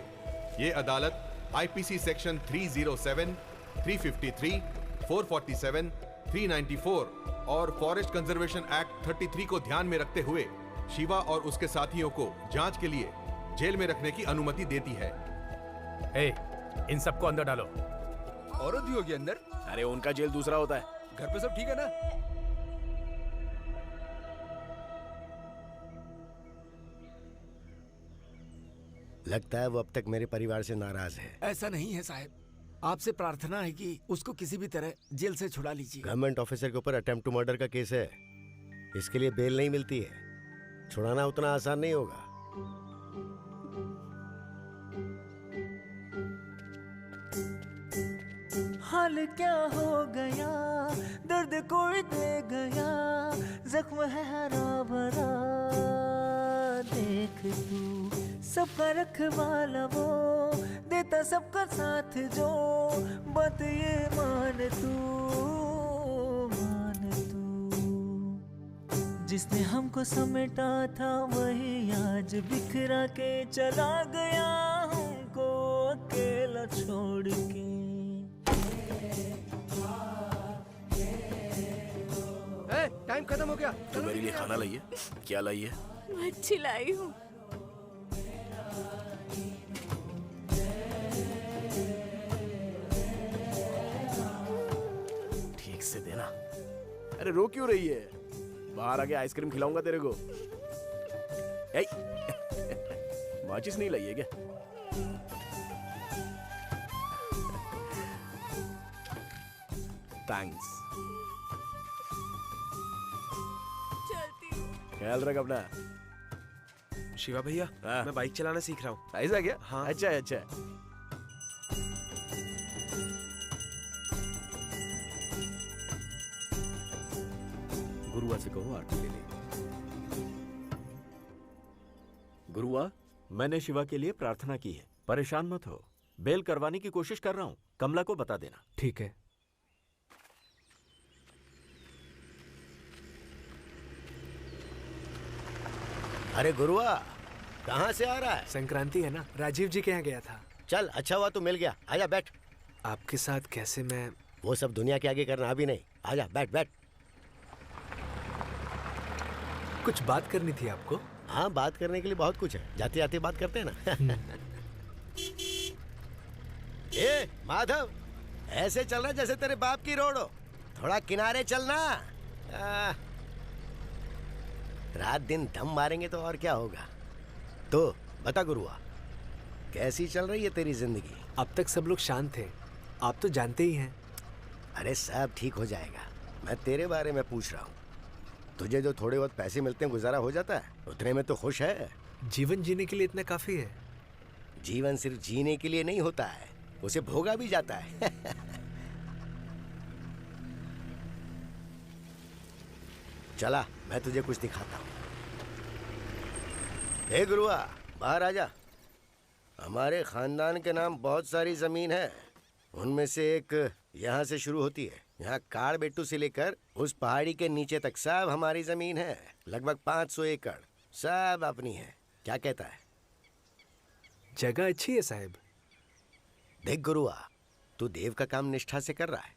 ये अदालत आईपीसी सेक्शन 307, 353, 447, 394 और फॉरेस्ट कंजर्वेशन एक्ट 33 को ध्यान में रखते हुए शिवा और उसके साथियों को जांच के लिए जेल में रखने की अनुमति देती है। इन सबको अंदर डालो। औरत भी होगी अंदर? अरे उनका जेल दूसरा होता है। घर पे सब ठीक है ना? लगता है वो अब तक मेरे परिवार से नाराज है। ऐसा नहीं है साहब, आपसे प्रार्थना है कि उसको किसी भी तरह जेल से छुड़ा लीजिए। गवर्नमेंट ऑफिसर के ऊपर अटेम्प्ट टू मर्डर का केस है, इसके लिए बेल नहीं मिलती है। छुड़ाना उतना आसान नहीं होगा। हाल क्या हो गया, दर्द कोई दे गया, जख्म है हरा भरा, देख तू सबका रखवाला वो, देता सबका साथ जो, बात ये मान तू, मान तू। जिसने हमको समेटा था वही आज बिखरा के चला गया, हमको अकेला छोड़ के। टाइम खत्म हो गया। तो मेरे लिए खाना लाइए। क्या लाइए? मच्छी लाई हूँ। ठीक से देना। अरे रो क्यों रही है? बाहर आके आइसक्रीम खिलाऊंगा तेरे को। माचिस नहीं लाइए क्या? थैंक्स। ख्याल रख अपना। शिवा भैया, मैं बाइक चलाना सीख रहा हूँ। ऐसा क्या? हाँ। अच्छा है, अच्छा है। गुरुआ से कहो आरती ले ले। गुरुआ, मैंने शिवा के लिए प्रार्थना की है, परेशान मत हो। बेल करवाने की कोशिश कर रहा हूँ, कमला को बता देना। ठीक है। अरे गुरुआ, कहाँ से आ रहा है? संक्रांति है ना, राजीव जी के यहाँ गया था। चल, अच्छा हुआ तू मिल गया। आजा बैठ। आपके साथ कैसे मैं? वो सब दुनिया के आगे करना अभी नहीं। आजा बैठ बैठ। कुछ बात करनी थी आपको। हाँ, बात करने के लिए बहुत कुछ है, जाते जाते बात करते हैं ना। ए माधव, ऐसे चल रहा जैसे तेरे बाप की रोड हो, थोड़ा किनारे चलना। रात दिन दम मारेंगे तो और क्या होगा। तो बता गुरुआ, कैसी चल रही है तेरी जिंदगी? अब तक सब लोग शांत थे, आप तो जानते ही हैं। अरे सब ठीक हो जाएगा, मैं तेरे बारे में पूछ रहा हूँ। तुझे जो थोड़े बहुत पैसे मिलते हैं गुजारा हो जाता है, उतने में तो खुश है? जीवन जीने के लिए इतना काफी है। जीवन सिर्फ जीने के लिए नहीं होता है, उसे भोगा भी जाता है। चला, मैं तुझे कुछ दिखाता हूँ। हे गुरुआ, बाहर आजा। हमारे खानदान के नाम बहुत सारी जमीन है, उनमें से एक यहाँ से शुरू होती है। यहाँ काड़बेट्टू से लेकर उस पहाड़ी के नीचे तक सब हमारी जमीन है। लगभग 500 एकड़, सब अपनी है। क्या कहता है? जगह अच्छी है साहब। देख गुरुआ, तू देव का काम निष्ठा से कर रहा है,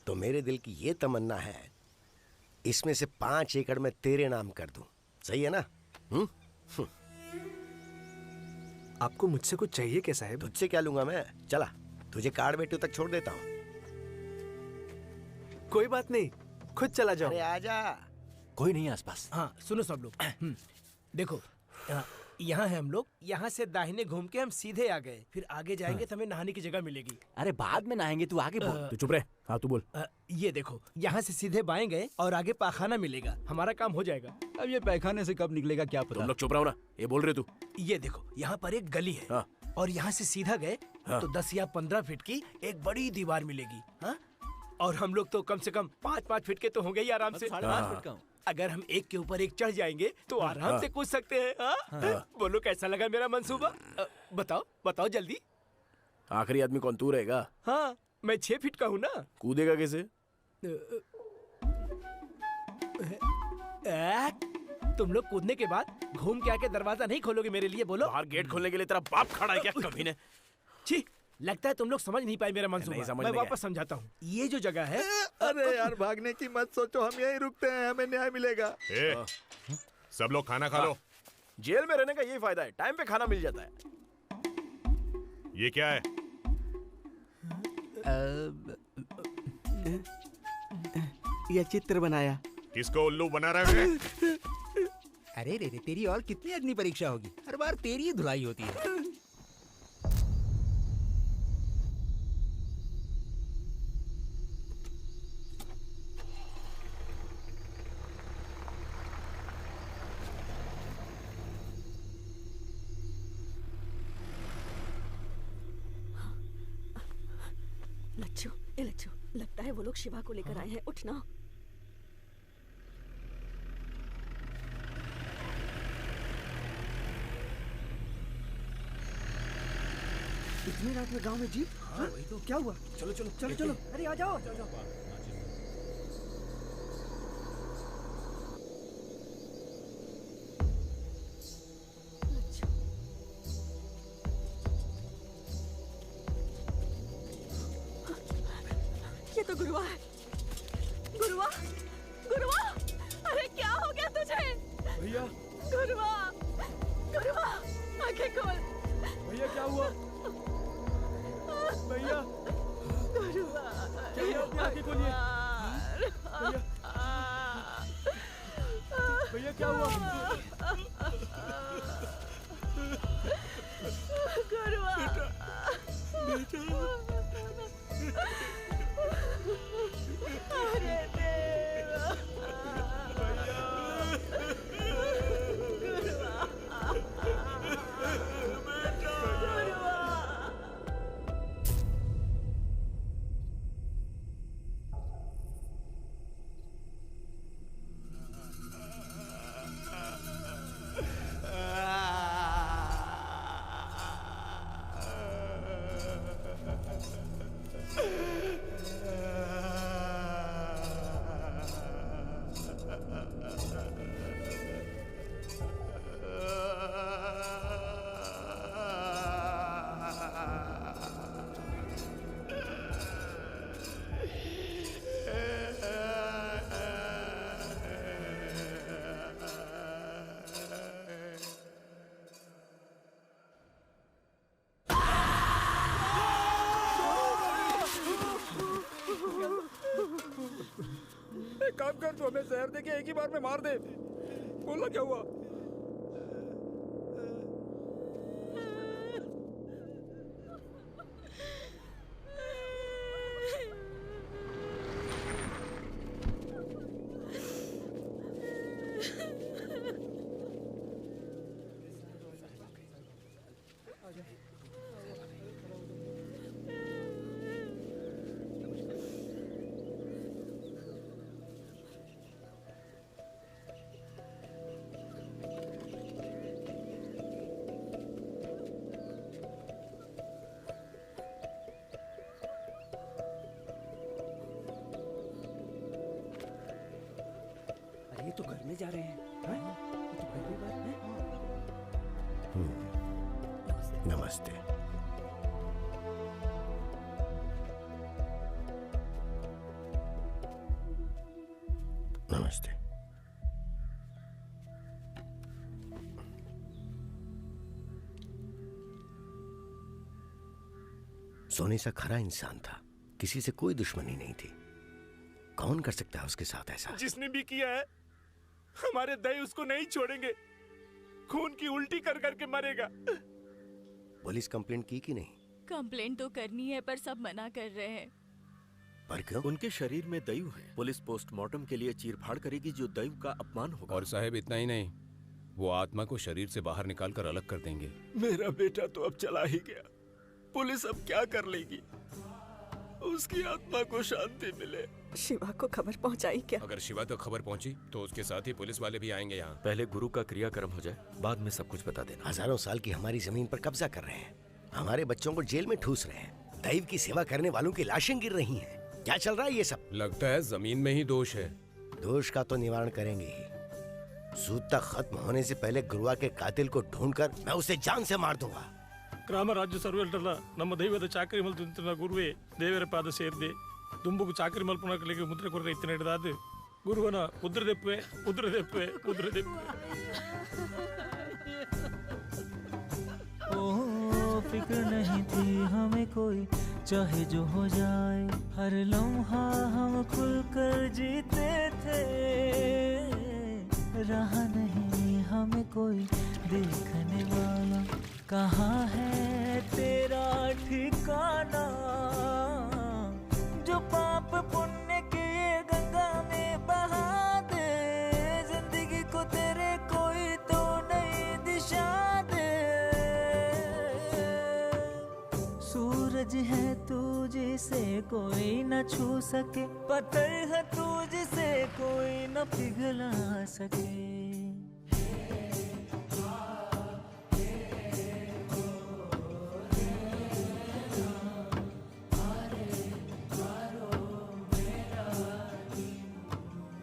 तो मेरे दिल की ये तमन्ना है, इसमें से 5 एकड़ में तेरे नाम कर दूं। सही है ना? आपको मुझसे कुछ चाहिए क्या साहब? तुझसे क्या लूंगा मैं? चला, तुझे काड़बेट्टू तक छोड़ देता हूँ। कोई बात नहीं, खुद चला जाओ। अरे आजा। कोई नहीं आसपास। हाँ सुनो सब लोग, देखो यहाँ है हम लोग, यहाँ से दाहिने घूम के हम सीधे आ गए, फिर आगे जाएंगे तो हमें नहाने की जगह मिलेगी। अरे बाद में नहाएंगे, तू आगे बोल। तू चुप रहे। हाँ तू बोल। ये देखो, यहाँ से सीधे बाएं गए और आगे पाखाना मिलेगा, हमारा काम हो जाएगा। अब ये पैखाने से कब निकलेगा क्या पता। तुम लोग चुप रहो ना, ये बोल रहे तू। ये देखो, यहाँ पर एक गली है। हाँ। और यहाँ से सीधा गए तो 10 या 15 फीट की एक बड़ी दीवार मिलेगी। हाँ? और हम लोग तो कम से कम 5-5 फीट के तो होंगे ही आराम से। 5.5 फीट का। अगर हम एक के ऊपर एक चढ़ जाएंगे तो आराम से कूद सकते हैं। हाँ? बोलो कैसा लगा मेरा मंसूबा? बताओ बताओ जल्दी। आखिरी आदमी कौन, तू रहेगा? हाँ, मैं 6 फीट का हूँ ना। कूदेगा कैसे? तुम लोग कूदने के बाद घूम के आके दरवाजा नहीं खोलोगे मेरे लिए? बोलो। बाहर गेट खोलने के लिए तेरा बाप खड़ा है क्या कमीने? छी, लगता है तुम लोग समझ नहीं पाए मेरा मंसूबा। मैं वापस समझाता हूँ। ये जो जगह है, अरे यार भागने की मत सोचो, हम यहीं रुकते हैं, हमें न्याय मिलेगा। सब लोग खाना खा लो। जेल में रहने का यही फायदा है, टाइम पे खाना मिल जाता है। ये क्या है? यह चित्र बनाया। किसको उल्लू बना रहे हो? अरे रे रे, तेरी और कितनी अग्नि परीक्षा होगी? हर बार तेरी ही धुलाई होती है। लच्छू, ए लच्छू, लगता है वो लोग शिवा को लेकर आए हैं। उठ ना। इतनी रात में गांव में जीप? हाँ, वही तो। क्या हुआ? चलो चलो चलो चलो, अरे आ जाओ। ये तो गुरुआ है। गुरुआ, गुरुआ, अरे क्या हो गया तुझे? भैया, गुरुआ, गुरुआ, आंखें खोल। भैया क्या हुआ? भैया, गुरुआ, भैया अपनी आंखें खोलिए। भैया, भैया क्या हुआ? गुरुआ, बेटा, अरे देवा, एक काम कर, तू हमें जहर दे के एक ही बार में मार दे। बोला क्या हुआ? ये तो घर में जा रहे हैं। हाँ? ये तो पहली बार है। नमस्ते। नमस्ते। सोनी सा खरा इंसान था, किसी से कोई दुश्मनी नहीं थी। कौन कर सकता है उसके साथ ऐसा? जिसने भी किया है, हमारे दई उसको नहीं छोड़ेंगे। खून की उल्टी कर करके मरेगा। पुलिस कंप्लेंट की कि नहीं? कंप्लेंट तो करनी है, पर सब मना कर रहे हैं। पर क्यों? उनके शरीर में दयु है। पुलिस पोस्टमार्टम के लिए चीरफाड़ करेगी, जो दयु का अपमान होगा। और साहब इतना ही नहीं, वो आत्मा को शरीर से बाहर निकाल कर अलग कर देंगे। मेरा बेटा तो अब चला ही गया, पुलिस अब क्या कर लेगी? उसकी आत्मा को शांति मिले। शिवा को खबर पहुंचाई क्या? अगर शिवा तक खबर पहुंची तो उसके साथ ही पुलिस वाले भी आएंगे यहाँ। पहले गुरु का क्रियाक्रम हो जाए, बाद में सब कुछ बता देना। हजारों साल की हमारी जमीन पर कब्जा कर रहे हैं, हमारे बच्चों को जेल में ठूस रहे हैं, दैव की सेवा करने वालों की लाशें गिर रही हैं। क्या चल रहा है ये सब? लगता है जमीन में ही दोष है। दोष का तो निवारण करेंगे ही। सूता खत्म होने से पहले गुरुआ के कातिल को ढूंढकर मैं उसे जान से मार दूंगा। ಗ್ರಾಮ ರಾಜ್ಯ ಸರ್ವೆಲ್ರಲ್ಲ ನಮ್ಮ ದೈವದ ಚಾಕರಿ ಮಲ್ತಿನ ಗುರುವೇ ದೇವರ ಪಾದ ಸೇರಿದೆ ದುಂಬುಗು ಚಾಕರಿ ಮಲ್ಪನಕಲಿಗೆ ಮುದ್ರೆ ಕೊರರೆ ಇತ್ತಿನ ಹಿಡಿದಾದ ಗುರುವನ ಉದ್ರದೆಪ್ಪೆ ಉದ್ರದೆಪ್ಪೆ ಉದ್ರದೆಪ್ಪೆ ओ फिक्र नहीं थी हमें कोई, चाहे जो हो जाए, हर लम्हा हम खुलकर जीते थे। रहा नहीं कोई देखने वाला, कहाँ है तेरा ठिकाना, जो पाप पुण्य के गंगा में बहा दे, जिंदगी को तेरे कोई तो नई दिशा दे। सूरज है तू जिसे कोई न छू सके, पत्थर है तू जिसे कोई न पिघला सके।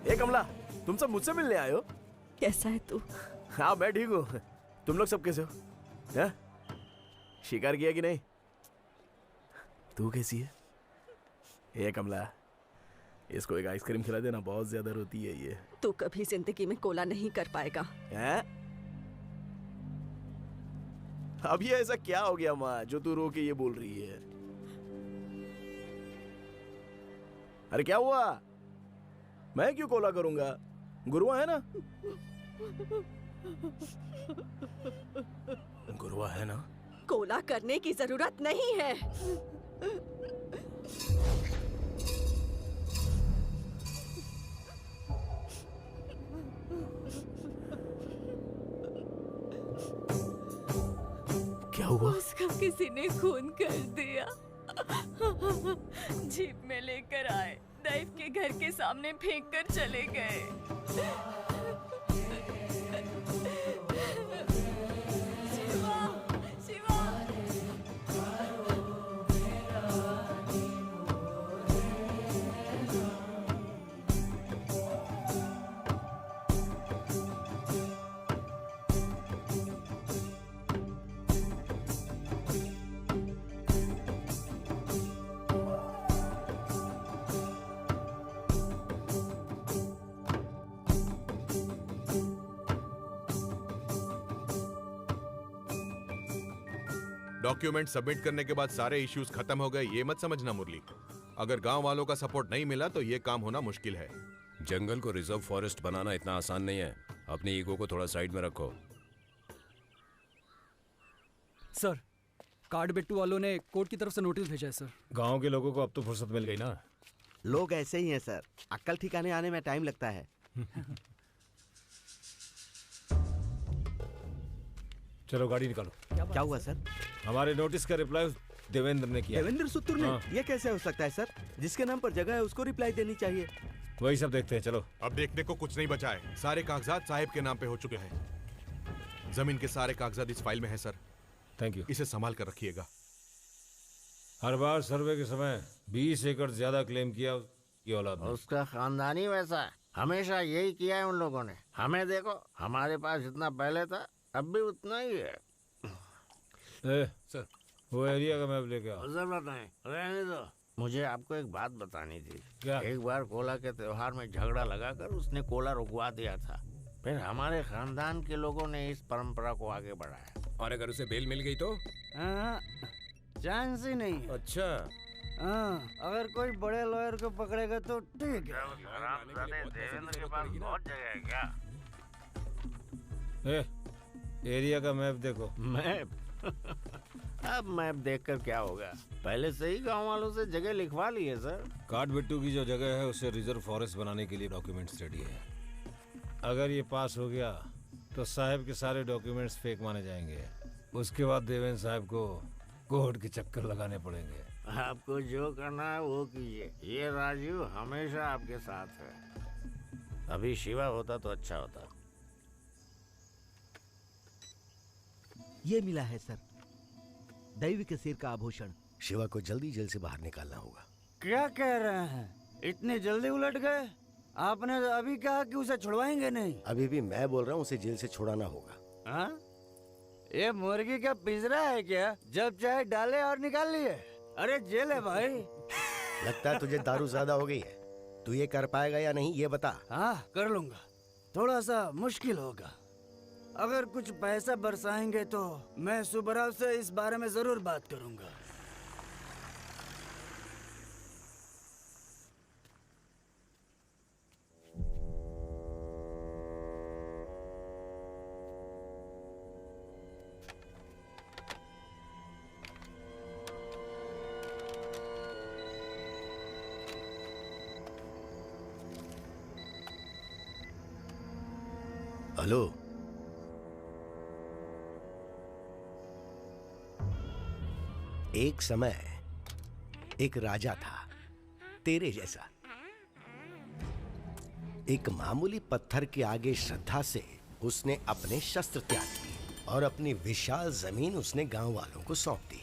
ए कमला, तुम सब मुझसे मिलने आए हो? कैसा है तू? हाँ मैं ठीक हूँ। तुम लोग सब कैसे हो? हैं? शिकार किया कि नहीं? तू कैसी है? ए कमला, इसको एक आइसक्रीम खिला देना, बहुत ज्यादा रोती है ये। तू कभी जिंदगी में कोला नहीं कर पाएगा। हैं? अब ये ऐसा क्या हो गया माँ जो तू रो के ये बोल रही है? अरे क्या हुआ? मैं क्यों कोला करूंगा? गुरुआ है ना? गुरुआ है ना? कोला करने की जरूरत नहीं है। क्या हुआ? उसका किसी ने खून कर दिया। जीप में लेकर आए, नाइफ के घर के सामने फेंक कर चले गए। डॉक्यूमेंट सबमिट करने के बाद सारे इश्यूज खत्म हो गए, ये मत समझना मुरली। अगर गांव वालों का सपोर्ट नहीं मिला तो ये काम होना मुश्किल है। जंगल को रिजर्व फॉरेस्ट बनाना इतना आसान नहीं है। अपनी ईगो को थोड़ा साइड में रखो। सर, कार्ड बेट्टू वालों ने कोर्ट की तरफ से नोटिस भेजा है सर। गांव के लोगों को अब तो फुर्सत मिल गई ना। लोग ऐसे ही हैं सर, अक्ल ठिकाने आने में टाइम लगता है। चलो गाड़ी निकालो। क्या हुआ सर? हमारे नोटिस का रिप्लाई देवेंद्र ने किया। देवेंद्र सुतुर ने? हाँ। ये कैसे हो सकता है सर? जिसके नाम पर जगह है उसको रिप्लाई देनी चाहिए। वही सब देखते हैं, चलो। अब देखने को कुछ नहीं बचा है। सारे कागजात साहिब के नाम पे हो चुके हैं। जमीन के सारे कागजात इस फाइल में है सर। Thank you. इसे संभाल कर रखिएगा। हर बार सर्वे के समय 20 एकड़ ज्यादा क्लेम किया ये औलाद ने। उसका खानदानी वैसा है, हमेशा यही किया है उन लोगों ने। हमें देखो, हमारे पास जितना पहले था अब भी उतना ही है। सर, वो एरिया का मैप लेके आओ। जरूरत नहीं, रहने दो। मुझे आपको एक बात बतानी थी। क्या? एक बार कोला के त्योहार में झगड़ा लगाकर उसने कोला रुकवा दिया था। फिर हमारे खानदान के लोगों ने इस परंपरा को आगे बढ़ाया। और अगर उसे बेल मिल गई तो? चांस ही नहीं है। अच्छा। हाँ, अगर कोई बड़े लॉयर को पकड़ेगा तो ठीक है। देवेंद्र के पास बहुत जगह है क्या? एरिया का मैप देखो। मैप? अब मैप देखकर क्या होगा? पहले से ही गांव वालों से जगह लिखवा ली है सर। काठबिट्टू की जो जगह है उसे रिजर्व फॉरेस्ट बनाने के लिए डॉक्यूमेंट्स रेडी है। अगर ये पास हो गया तो साहब के सारे डॉक्यूमेंट्स फेक माने जाएंगे। उसके बाद देवेंद्र साहब को कोर्ट के चक्कर लगाने पड़ेंगे। आपको जो करना है वो कीजिए। ये राजीव हमेशा आपके साथ है। अभी शिवा होता तो अच्छा होता। ये मिला है सर, दैवी के सिर का आभूषण। शिवा को जल्दी जेल से बाहर निकालना होगा। क्या कह रहे हैं? इतने जल्दी उलट गए? आपने अभी कहा कि उसे छुड़वाएंगे नहीं। अभी भी मैं बोल रहा हूँ उसे जेल से छुड़ाना होगा। हाँ? ये मुर्गी का पिंजरा है क्या? जब चाहे डाले और निकाल लिए। अरे जेल है भाई। लगता है तुझे दारू ज्यादा हो गई है। तू ये कर पाएगा या नहीं ये बता। हाँ कर लूंगा, थोड़ा सा मुश्किल होगा। अगर कुछ पैसा बरसाएंगे तो मैं सुब्राव से इस बारे में जरूर बात करूंगा। हेलो। एक समय एक राजा था, तेरे जैसा। एक मामूली पत्थर के आगे श्रद्धा से उसने अपने शस्त्र त्याग किए और अपनी विशाल जमीन उसने गांव वालों को सौंप दी।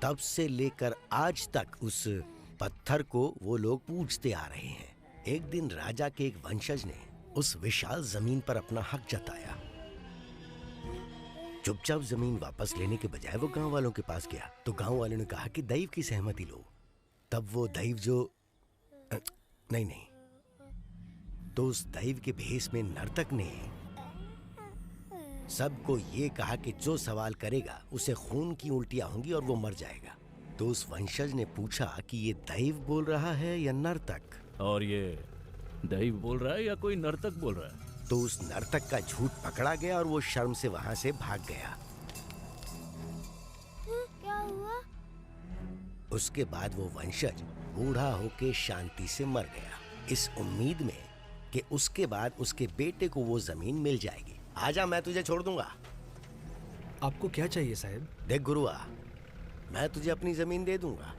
तब से लेकर आज तक उस पत्थर को वो लोग पूजते आ रहे हैं। एक दिन राजा के एक वंशज ने उस विशाल जमीन पर अपना हक जताया। चुपचाप जमीन वापस लेने के बजाय वो गांव वालों के पास गया तो गांव वालों ने कहा कि दैव की सहमति लो। तब वो दैव जो नहीं तो उस दैव के भेष में नर्तक ने सबको ये कहा कि जो सवाल करेगा उसे खून की उल्टियां होंगी और वो मर जाएगा। तो उस वंशज ने पूछा कि ये दैव बोल रहा है या नर्तक? और ये दैव बोल रहा है या कोई नर्तक बोल रहा है? तो उस नर्तक का झूठ पकड़ा गया और वो शर्म से वहां से भाग गया। क्या हुआ? उसके बाद वो वंशज बूढ़ा होके शांति से मर गया, इस उम्मीद में कि उसके बाद उसके बेटे को वो जमीन मिल जाएगी। आजा, मैं तुझे छोड़ दूंगा। आपको क्या चाहिए साहब? देख गुरुआ, मैं तुझे अपनी जमीन दे दूंगा।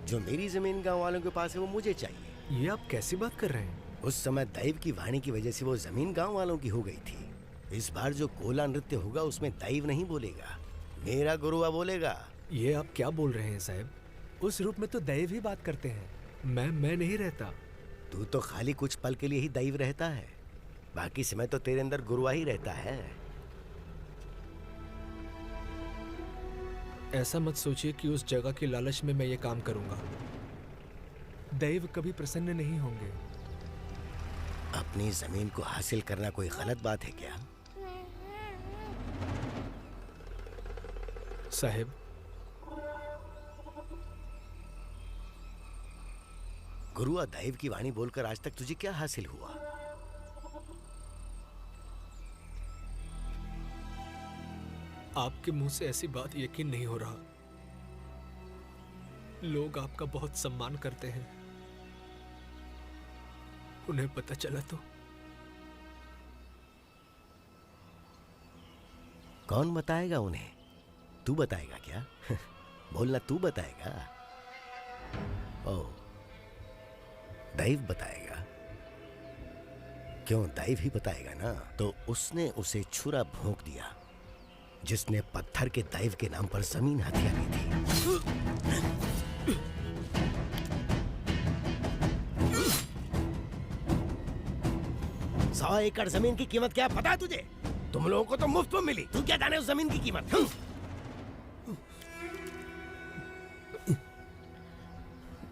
जो मेरी जमीन गांव वालों के पास है वो मुझे चाहिए। ये आप कैसी बात कर रहे हैं? उस समय दैव की वाणी की वजह से वो जमीन गांव वालों की हो गई थी। इस बार जो कोला नृत्य होगा उसमें दैव नहीं बोलेगा, मेरा गुरुआ बोलेगा। ये आप क्या बोल रहे हैं साहब? उस रूप में तो दैव ही बात करते हैं। मैं नहीं रहता। तू तो खाली कुछ पल के लिए ही दैव रहता है, बाकी समय तो तेरे अंदर गुरुआ ही रहता है। ऐसा मत सोचिए कि उस जगह की लालच में मैं ये काम करूंगा। दैव कभी प्रसन्न नहीं होंगे। अपनी जमीन को हासिल करना कोई गलत बात है क्या? साहब, गुरुआ, दैव की वाणी बोलकर आज तक तुझे क्या हासिल हुआ? आपके मुंह से ऐसी बात यकीन नहीं हो रहा। लोग आपका बहुत सम्मान करते हैं। उन्हें पता चला तो? कौन बताएगा उन्हें? तू बताएगा क्या? बोलना, तू बताएगा? ओह, दैव बताएगा। क्यों, दैव ही बताएगा ना। तो उसने उसे छुरा भोंक दिया जिसने पत्थर के दैव के नाम पर जमीन हथिया ली थी। 100 एकड़ जमीन की कीमत क्या है पता है तुझे? तुम लोगों को तो मुफ्त में मिली, तू क्या जाने उस जमीन की कीमत?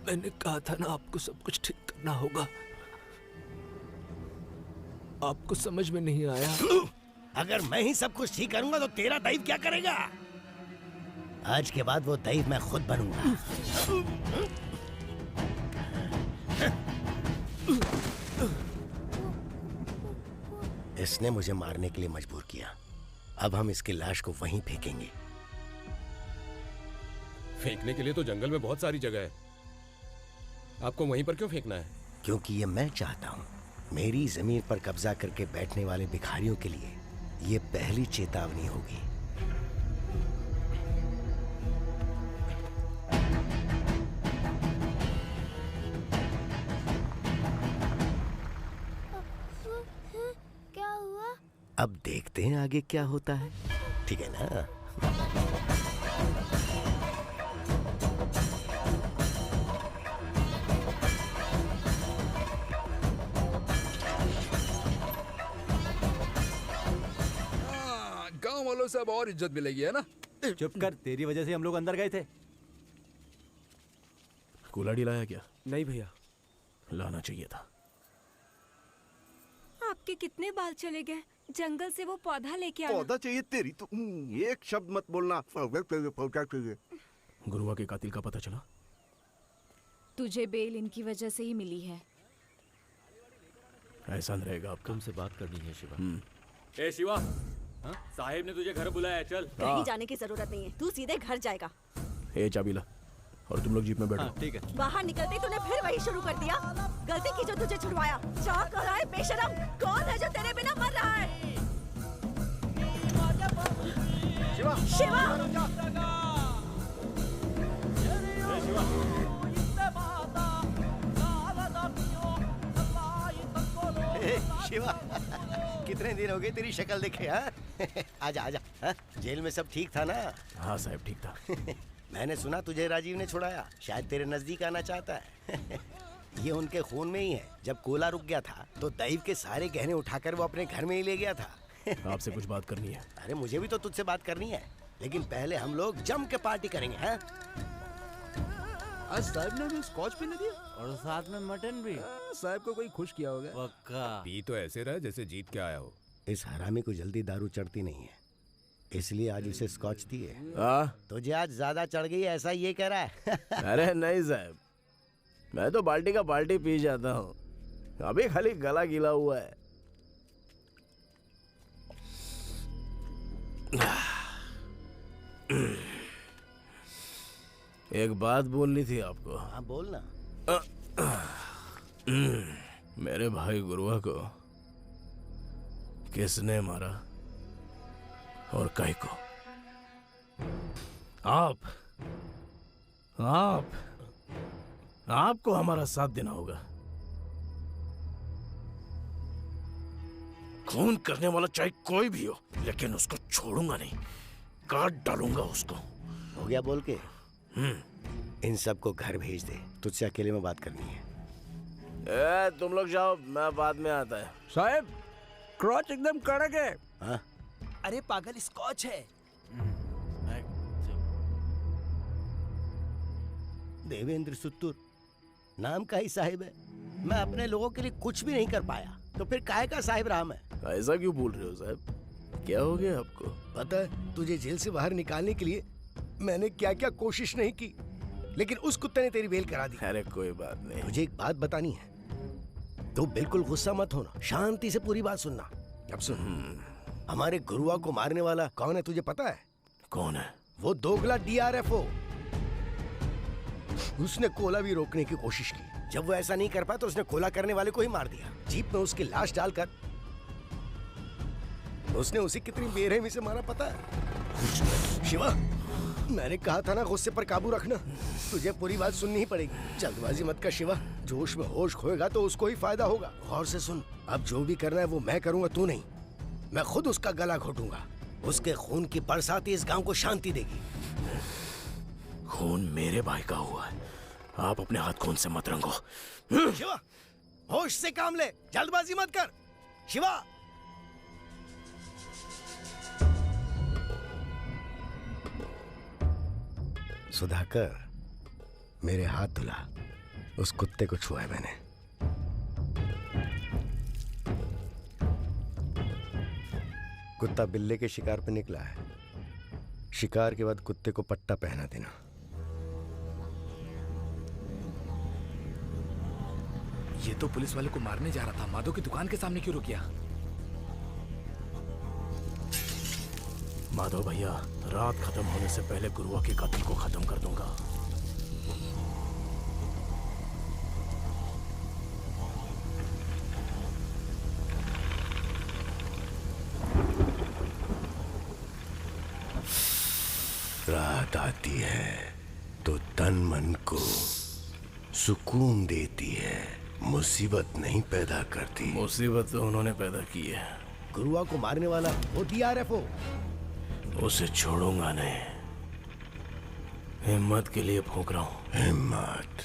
मैंने कहा था ना, आपको सब कुछ ठीक करना होगा। आपको समझ में नहीं आया। अगर मैं ही सब कुछ ठीक करूंगा तो तेरा दैव क्या करेगा? आज के बाद वो दैव मैं खुद बनूंगा। इसने मुझे मारने के लिए मजबूर किया। अब हम इसकी लाश को वहीं फेंकेंगे। फेंकने के लिए तो जंगल में बहुत सारी जगह है। आपको वहीं पर क्यों फेंकना है? क्योंकि ये मैं चाहता हूँ। मेरी जमीन पर कब्जा करके बैठने वाले भिखारियों के लिए ये पहली चेतावनी होगी। क्या हुआ? अब देखते हैं आगे क्या होता है, ठीक है ना? गांव वालों से अब और इज्जत मिलेगी, है ना? चुप कर, तेरी वजह से हम लोग अंदर गए थे। कुल्हाड़ी लाया क्या? नहीं भैया। लाना चाहिए था। आपके कितने बाल चले गए? जंगल से वो पौधा लेके आना। पौधा चाहिए तेरी तो एक शब्द मत बोलना। पौधा चाहिए। गुरुआ के कातिल का पता चला? तुझे बेल इनकी वजह से ही मिली है। ऐसा नहीं रहेगा। अब तुमसे बात करनी है शिवा। ए शिवा, साहिब ने तुझे घर बुलाया है, चल। कहीं जाने की जरूरत नहीं है, तू सीधे घर जाएगा। ए चाबी ला और तुम लोग जीप में बैठो। ठीक है। बाहर निकलते ही तूने फिर वही शुरू कर दिया। गलती की जो तुझे छुड़वाया। क्या कर रहा है बेशरम? कौन है जो तेरे बिना मर रहा है? शिवा। शिवा। शिवा, कितने दिन हो गए तेरी शक्ल देखे? हाँ आजा आजा। हाँ? जेल में सब ठीक था ना? हाँ साहब ठीक था। मैंने सुना तुझे राजीव ने छुड़ाया, शायद तेरे नजदीक आना चाहता है। ये उनके खून में ही है। जब कोला रुक गया था तो दैव के सारे गहने उठाकर वो अपने घर में ही ले गया था। आपसे कुछ बात करनी है। अरे मुझे भी तो तुझसे बात करनी है, लेकिन पहले हम लोग जम के पार्टी करेंगे। हाँ? आज साहब ने भी स्कॉच पीने दिया और साथ में मटन भी। साहब को कोई खुश किया होगा। पक्का। पी तो ऐसे रहा जैसे जीत के आया हो। इस हरामी को जल्दी दारू चढ़ती नहीं है, इसलिए आज उसे स्कॉच दी है। तुझे आज ज्यादा चढ़ गई ऐसा ये कह रहा है? अरे नहीं साहब, मैं तो बाल्टी का बाल्टी पी जाता हूँ, अभी खाली गला गीला हुआ है। एक बात बोलनी थी आपको। हाँ बोलना। मेरे भाई गुरुआ को किसने मारा और काहे को? आपको हमारा साथ देना होगा। खून करने वाला चाहे कोई भी हो, लेकिन उसको छोड़ूंगा नहीं, काट डालूंगा उसको। हो गया बोल के? इन सबको घर भेज दे, तुझसे अकेले में बात करनी है। तुम लोग जाओ, मैं बाद में आता है। साहब क्रॉच एकदम कड़क है। हाँ? अरे पागल, स्कॉच है। देवेंद्र सुत्तुर नाम का ही साहिब है। मैं अपने लोगों के लिए कुछ भी नहीं कर पाया, तो फिर काहे का साहिब रहा मैं? ऐसा क्यों बोल रहे हो साहब? क्या हो गया आपको? पता है तुझे जेल से बाहर निकालने के लिए मैंने क्या क्या कोशिश नहीं की, लेकिन उस कुत्ते ने तेरी बेल करा दी। अरे कोई बात नहीं। तुझे एक बात बतानी है, तू बिल्कुल गुस्सा मत होना, शांति से पूरी बात सुनना। अब सुन, हमारे गुरुआ को मारने वाला कौन है तुझे पता है? कौन है? वो दोगला DRFO। उसने कोला भी रोकने की कोशिश की, जब वो ऐसा नहीं कर पाया तो उसने कोला करने वाले को ही मार दिया। जीप में उसकी लाश डालकर उसने उसे कितनी बेरहमी से मारा पता है? शिवा, मैंने कहा था ना गुस्से पर काबू रखना। तुझे पूरी बात सुननी ही पड़ेगी, जल्दबाजी मत कर शिवा। जोश में होश खोएगा तो उसको ही फायदा होगा। गौर से सुन, अब जो भी करना है वो मैं करूंगा, तू नहीं। मैं खुद उसका गला घोटूंगा। उसके खून की बरसात इस गांव को शांति देगी। खून मेरे भाई का हुआ है, आप अपने हाथ खून से मत रंगो। शिवा, होश से काम ले, जल्दबाजी मत कर। शिवा, सुधाकर, मेरे हाथ धुला। उस कुत्ते को छुआ है मैंने। कुत्ता बिल्ले के शिकार पे निकला है। शिकार के बाद कुत्ते को पट्टा पहना देना। ये तो पुलिस वाले को मारने जा रहा था, माधव की दुकान के सामने क्यों रुक गया? माधव भैया, रात खत्म होने से पहले गुरुआ के कत्ल को खत्म कर दूंगा। रात आती है तो तन मन को सुकून देती है, मुसीबत नहीं पैदा करती। मुसीबत तो उन्होंने पैदा की है। गुरुआ को मारने वाला वो DRFO। उसे छोड़ूंगा नहीं। हिम्मत के लिए फूंक रहा हूं। हिम्मत?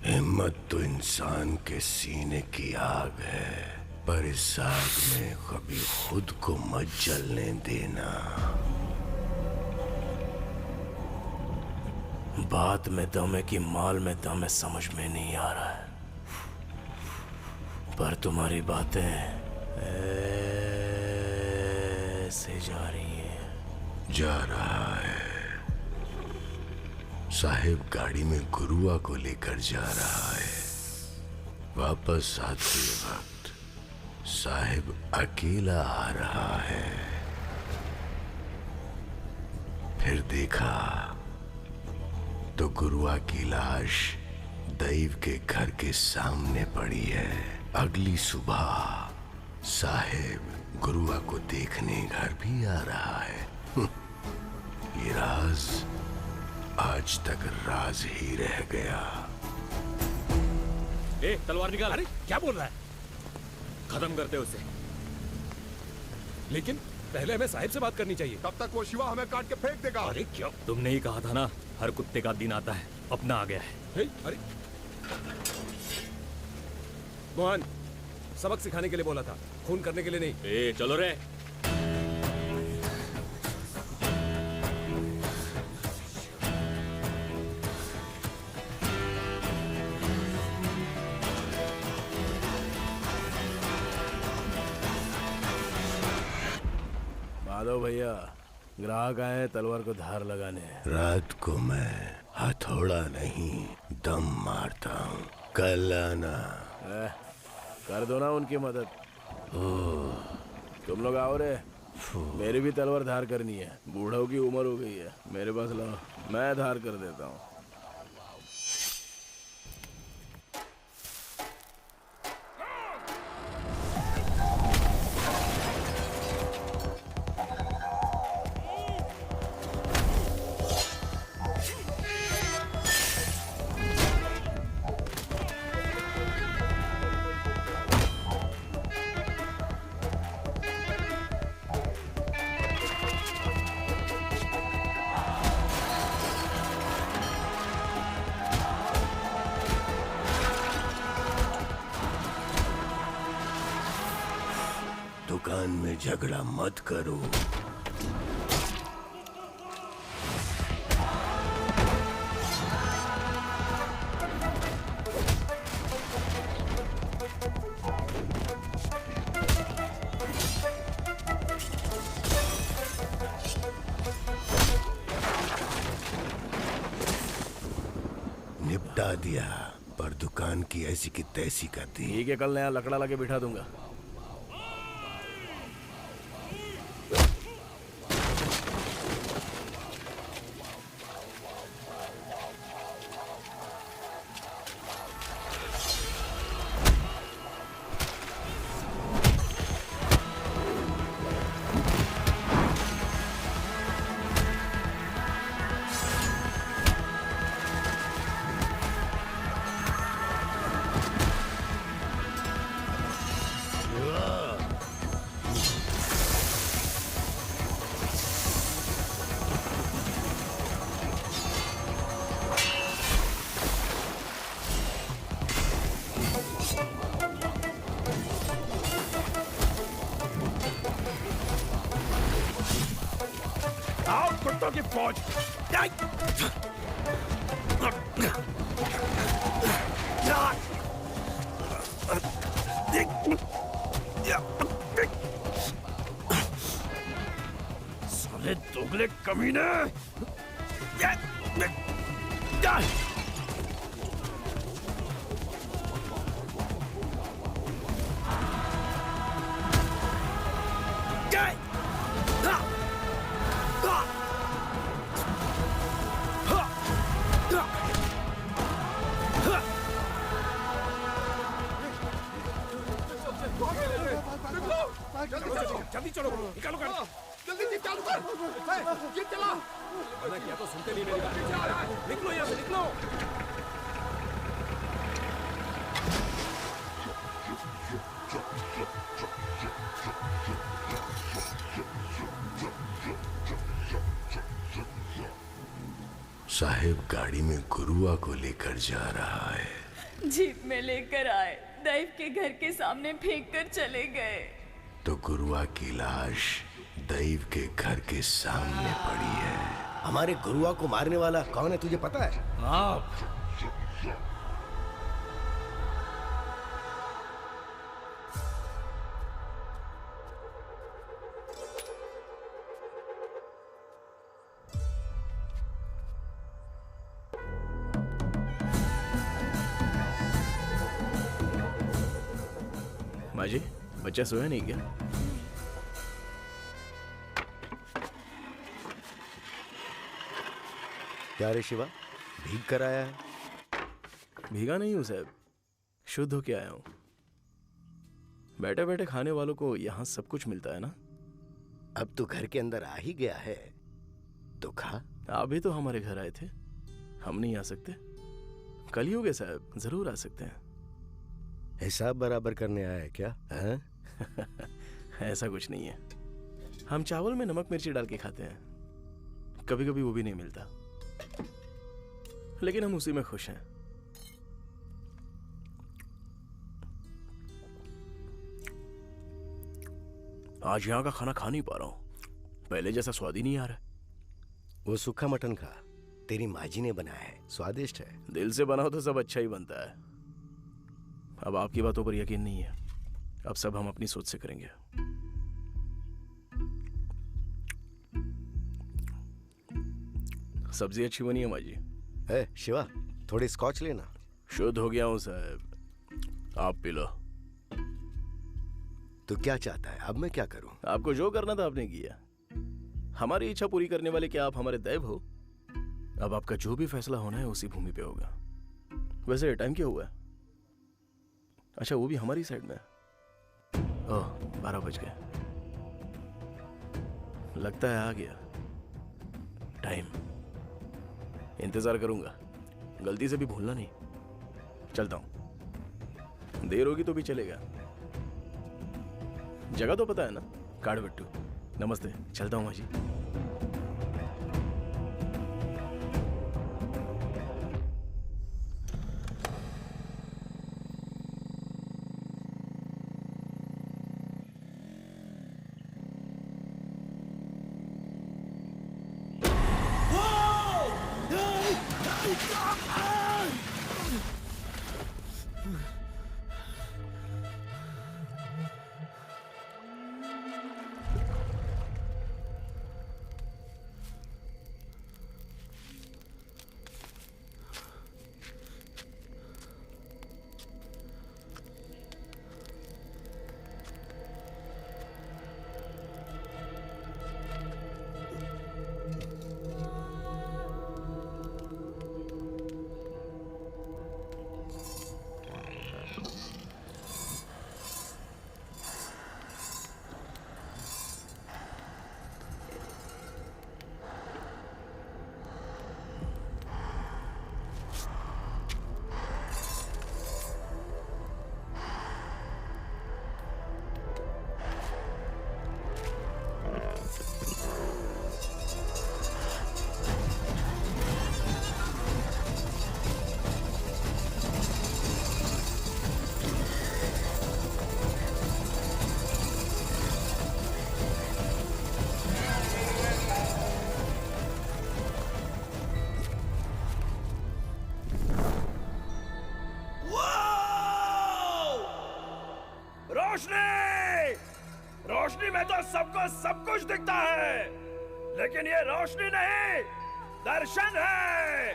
हिम्मत तो इंसान के सीने की आग है, पर इस आग में कभी खुद को मत जलने देना। बात में दम है कि माल में दम है, समझ में नहीं आ रहा है, पर तुम्हारी बातें ऐसे जा रही हैं। जा रहा है। साहिब गाड़ी में गुरुआ को लेकर जा रहा है। वापस आते वक्त साहिब अकेला आ रहा है। फिर देखा तो गुरुआ की लाश दैव के घर के सामने पड़ी है। अगली सुबह साहेब गुरुआ को देखने घर भी आ रहा है। ये राज आज तक राज ही रह गया। ए, तलवार निकाल। अरे क्या बोल रहा है? खत्म करते उसे। लेकिन पहले हमें साहिब से बात करनी चाहिए। तब तक वो शिवा हमें काट के फेंक देगा। अरे क्या? तुमने ही कहा था ना, हर कुत्ते का दिन आता है, अपना आ गया है। अरे मोहन, सबक सिखाने के लिए बोला था, खून करने के लिए नहीं। ए, चलो रे। माधव भैया, ग्राहक आए तलवार को धार लगाने। रात को मैं हथौड़ा नहीं दम मारता हूँ। कल आना। कर दो ना उनकी मदद। तुम लोग आओ रे, मेरी भी तलवार धार करनी है। बूढ़ों की उम्र हो गई है, मेरे पास लाओ, मैं धार कर देता हूँ। दुकान में झगड़ा मत करो। निपटा दिया, पर दुकान की ऐसी की तैसी कर दी। ठीक है, कल नया लकड़ा लाके बिठा दूंगा। कुत्तों की फौज। साले दोगले कमीने। जल्दी चलो, निकालो गाड़ी। जल्दी जीप चालू कर। जीप चला। मना किया तो सुनते नहीं मेरी बात। निकलो यहाँ से, निकलो। साहेब गाड़ी में गुरुआ को लेकर जा रहा है। जीप में लेकर आए, दैव के घर के सामने फेंक कर चले गए। तो गुरुआ की लाश दैव के घर के सामने पड़ी है। हमारे गुरुआ को मारने वाला कौन है तुझे पता है? आप। माँ जी, बच्चा सोया नहीं क्या? क्या रे शिवा, भीग कर आया है? भीगा नहीं हूँ साहब, शुद्ध होके आया हूँ। बैठे बैठे खाने वालों को यहाँ सब कुछ मिलता है ना। अब तो घर के अंदर आ ही गया है तो खा। आप भी तो हमारे घर आए थे, हम नहीं आ सकते? कल ही हो गए साहब, जरूर आ सकते हैं। हिसाब बराबर करने आया है क्या? ऐसा कुछ नहीं है, हम चावल में नमक मिर्ची डाल के खाते हैं, कभी कभी वो भी नहीं मिलता, लेकिन हम उसी में खुश हैं। आज यहाँ का खाना खा नहीं पा रहा हूँ, पहले जैसा स्वाद ही नहीं आ रहा। वो सूखा मटन खा, तेरी माँ जी ने बनाया है, स्वादिष्ट है। दिल से बनाओ तो सब अच्छा ही बनता है। अब आपकी बातों पर यकीन नहीं है, अब सब हम अपनी सोच से करेंगे। सब्जी अच्छी बनी है माँ जी। शिवा, थोड़ी स्कॉच लेना। शुद्ध हो गया हूँ साहब, आप पी लो। तो क्या चाहता है, अब मैं क्या करूं? आपको जो करना था आपने किया, हमारी इच्छा पूरी करने वाले क्या आप हमारे दैव हो? अब आपका जो भी फैसला होना है उसी भूमि पे होगा। वैसे टाइम क्या हुआ है? अच्छा, वो भी हमारी साइड में है। ओह, 12 बज गए, लगता है आ गया टाइम। इंतजार करूंगा, गलती से भी भूलना नहीं। चलता हूं, देर होगी तो भी चलेगा। जगह तो पता है ना, काड़बट्टू। नमस्ते, चलता हूं माँ जी। रोशनी में तो सबको सब कुछ दिखता है, लेकिन ये रोशनी नहीं, दर्शन है।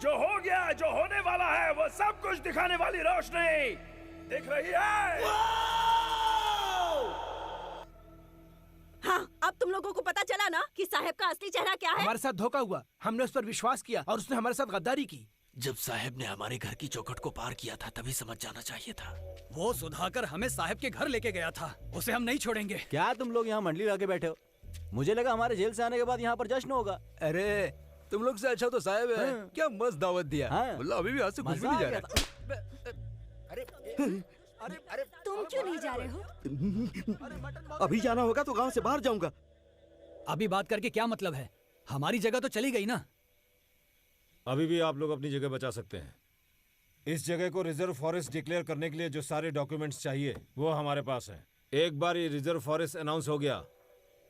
जो हो गया, जो होने वाला है, वो सब कुछ दिखाने वाली रोशनी दिख रही है। हाँ, अब तुम लोगों को पता चला ना कि साहब का असली चेहरा क्या है। हमारे साथ धोखा हुआ, हमने उस पर विश्वास किया और उसने हमारे साथ गद्दारी की। जब साहब ने हमारे घर की चौखट को पार किया था तभी समझ जाना चाहिए था। वो सुधाकर हमें साहब के घर लेके गया था, उसे हम नहीं छोड़ेंगे। क्या तुम लोग यहाँ मंडली लगा के बैठे हो? मुझे लगा हमारे जेल से आने के बाद यहाँ पर जश्न होगा। अरे तुम लोग से अच्छा तो साहब है। क्या मस्त दावत दिया। मतलब अभी भी हाथ से कुछ भी नहीं जा रहा। अरे तुम क्यों नहीं जा रहे हो? अभी जाना होगा तो गांव से बाहर जाऊंगा। अभी बात करके क्या मतलब है, हमारी जगह तो चली गई ना। अभी भी आप लोग अपनी जगह बचा सकते हैं। इस जगह को रिजर्व फॉरेस्ट डिक्लेयर करने के लिए जो सारे डॉक्यूमेंट्स चाहिए वो हमारे पास हैं। एक बार ये रिजर्व फॉरेस्ट अनाउंस हो गया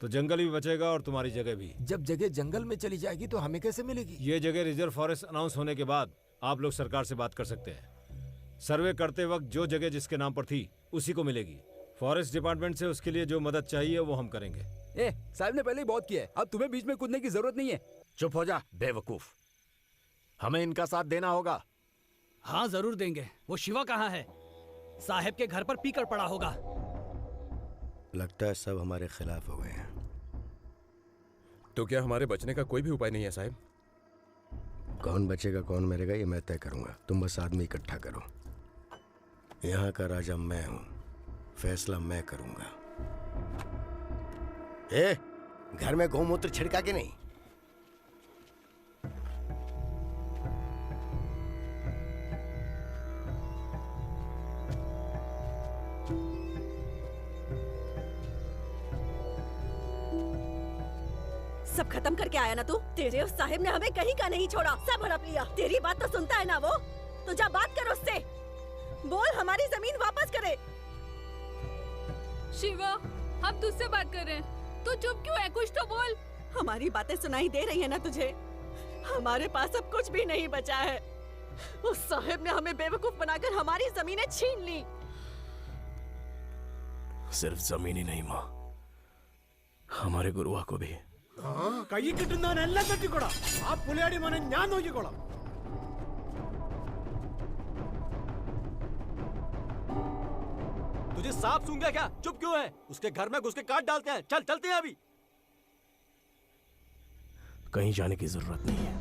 तो जंगल भी बचेगा और तुम्हारी जगह भी। जब जगह जंगल में चली जाएगी तो हमें कैसे मिलेगी? ये जगह रिजर्व फॉरेस्ट अनाउंस होने के बाद आप लोग सरकार से बात कर सकते हैं। सर्वे करते वक्त जो जगह जिसके नाम पर थी उसी को मिलेगी। फॉरेस्ट डिपार्टमेंट से उसके लिए जो मदद चाहिए वो हम करेंगे। साहब ने पहले ही बहुत किया है, अब तुम्हें बीच में कूदने की जरूरत नहीं है। चुप हो जा बेवकूफ, हमें इनका साथ देना होगा। हाँ जरूर देंगे। वो शिवा कहाँ है? साहब के घर पर पीकर पड़ा होगा। लगता है सब हमारे खिलाफ हो गए हैं। तो क्या हमारे बचने का कोई भी उपाय नहीं है साहब? कौन बचेगा कौन मरेगा ये मैं तय करूंगा। तुम बस आदमी इकट्ठा करो। यहाँ का राजा मैं हूं, फैसला मैं करूंगा। घर में गौमूत्र छिड़का कि नहीं? सब खत्म करके आया ना तू? तेरे उस साहिब ने हमें कहीं का नहीं छोड़ा, सब हड़प लिया। तेरी बात तो सुनता है ना वो? तो जा बात कर उससे, बोल हमारी जमीन वापस करे। शिवा, हम तुझसे बात कर रहे हैं, तू चुप क्यों है? कुछ तो बोल। हमारी बातें सुनाई दे रही है ना तुझे? हमारे पास अब कुछ भी नहीं बचा है। उस साहिब ने हमें बेवकूफ बनाकर हमारी जमीनें छीन ली। सिर्फ जमीन ही नहीं माँ, हमारे गुरुआ को भी। കൈ കിട്ടുന്നവനെല്ലാം തട്ടിക്കോടാ. ആ പുലിയാടി മോനെ ഞാൻ നോക്കിക്കോളാം. तुझे सांप सूंघ गया क्या? चुप क्यों है? उसके घर में घुस के काट डालते हैं। चल चलते हैं अभी। कहीं जाने की जरूरत नहीं है।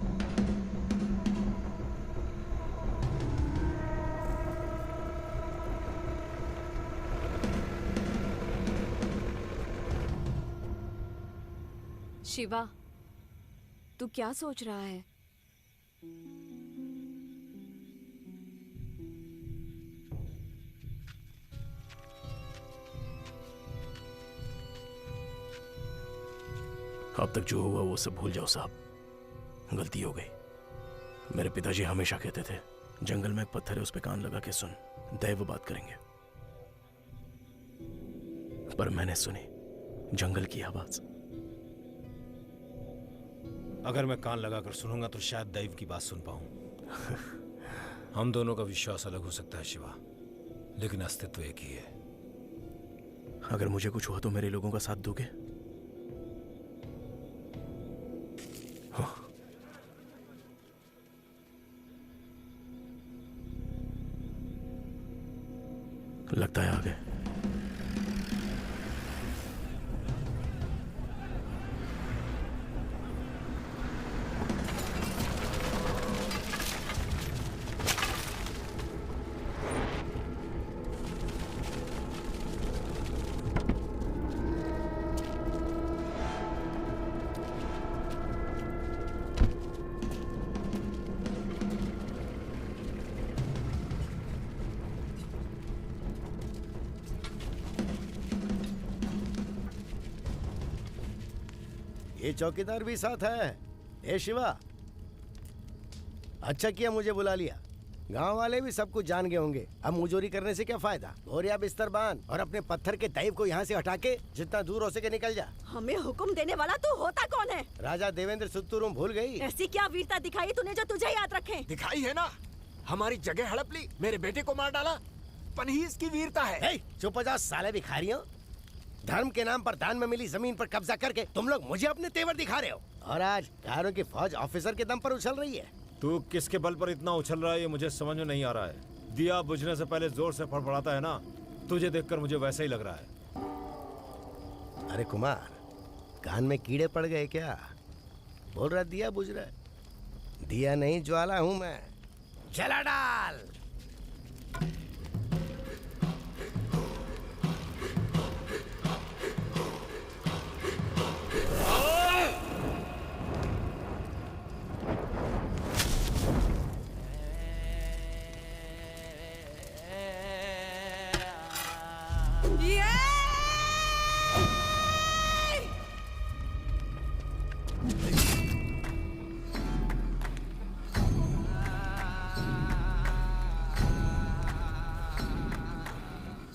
शिवा, तू क्या सोच रहा है? अब तक जो हुआ वो सब भूल जाओ साहब, गलती हो गई। मेरे पिताजी हमेशा कहते थे, जंगल में एक पत्थर है उस पे कान लगा के सुन, दैव बात करेंगे। पर मैंने सुनी जंगल की आवाज। अगर मैं कान लगाकर सुनूंगा तो शायद दैव की बात सुन पाऊं। हम दोनों का विश्वास अलग हो सकता है शिवा, लेकिन अस्तित्व एक ही है। अगर मुझे कुछ हुआ तो मेरे लोगों का साथ दोगे? लगता है आ गए। ये चौकीदार भी साथ है। ए शिवा, अच्छा किया मुझे बुला लिया। गांव वाले भी सब कुछ जान गए होंगे। अब मुजोरी करने से क्या फायदा? बोरिया बिस्तर बांध और अपने पत्थर के दैव को यहाँ से हटा के जितना दूर हो सके निकल जा। हमें हुक्म देने वाला तू होता कौन है? राजा देवेंद्र सुत्तुरुम भूल गई? ऐसी क्या वीरता दिखाई तूने जो तुझे याद रखे? दिखाई है ना, हमारी जगह हड़प ली, मेरे बेटे को मार डाला। पनहीज की वीरता है। चुप हो जाओ साले भिखारियों। धर्म के नाम पर दान में मिली जमीन पर कब्जा करके तुम लोग मुझे अपने तेवर दिखा रहे हो, और आज कारों की फौज ऑफिसर के दम पर उछल रही है। तू किसके बल पर इतना उछल रहा है ये मुझे समझ में नहीं आ रहा है। दिया बुझने से पहले जोर से फड़फड़ाता है ना, तुझे देखकर मुझे वैसा ही लग रहा है। अरे कुमार, कान में कीड़े पड़ गए क्या? बोल रहा दिया बुझ रहा है। दिया नहीं ज्वाला हूं मैं। जला डाल।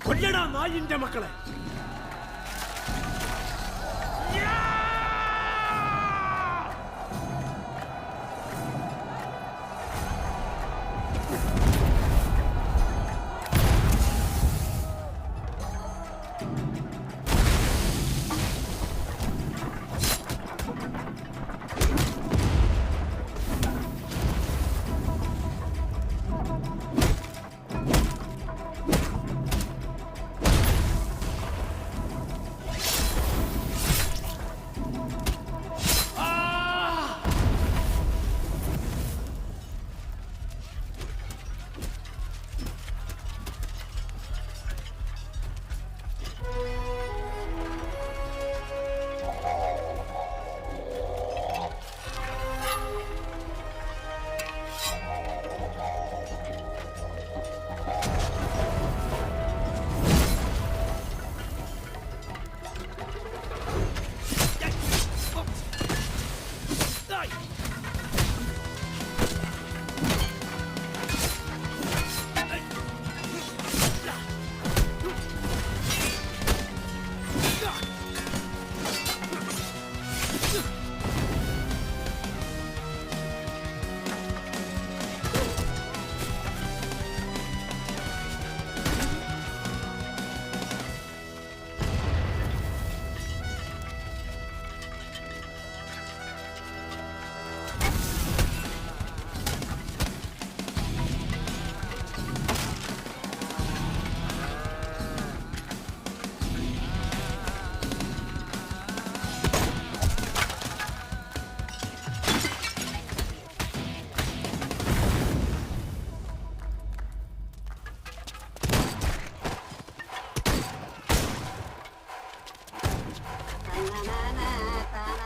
കൊല്ലടാ നായിന്റെ മക്കളെ.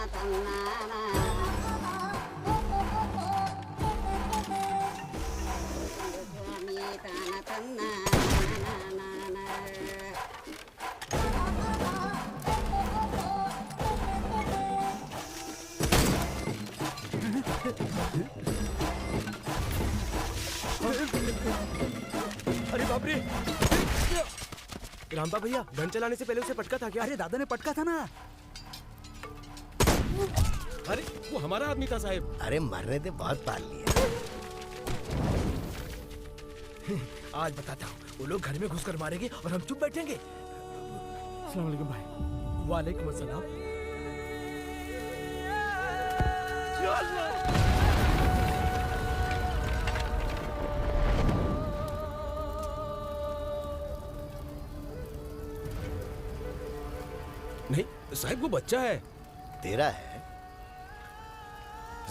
अरे बाप रे! रामबा भैया गन चलाने से पहले उसे पटका था क्या? अरे दादा ने पटका था ना। अरे वो हमारा आदमी था साहब। अरे मरने दे, बहुत पाल लिया। आज बताता हूँ, वो लोग घर में घुसकर मारेंगे और हम चुप बैठेंगे। अस्सलाम वालेकुम भाई। वालेकुम अस्सलाम। नहीं साहब, वो बच्चा है। तेरा है?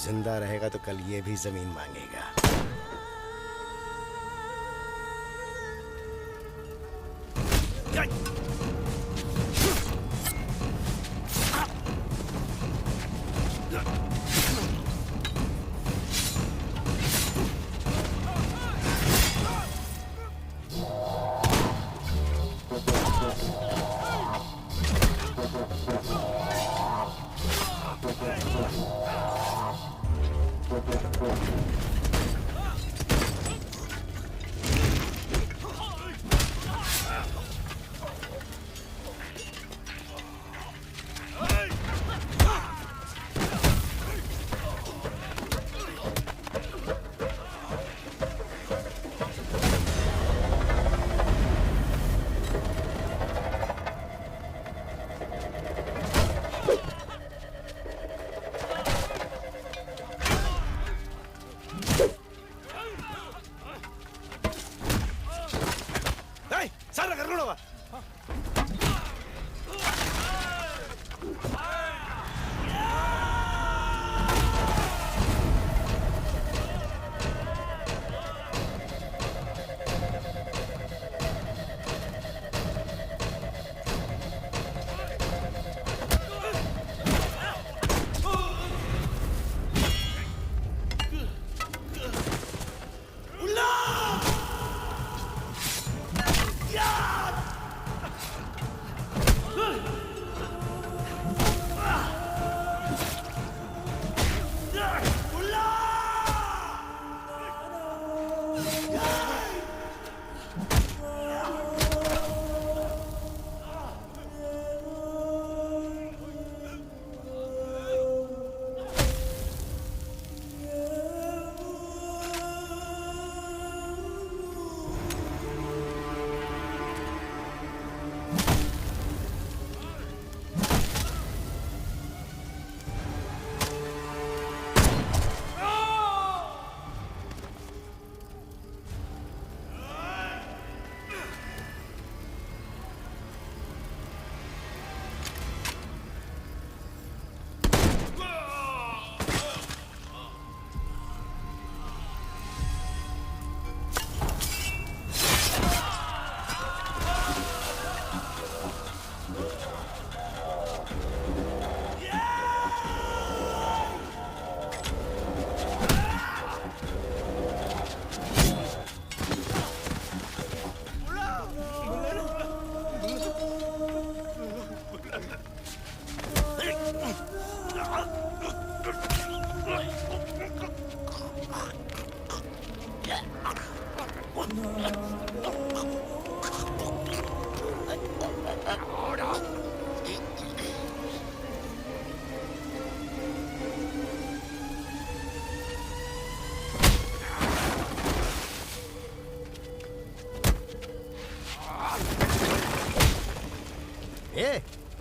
जिंदा रहेगा तो कल ये भी जमीन मांगेगा।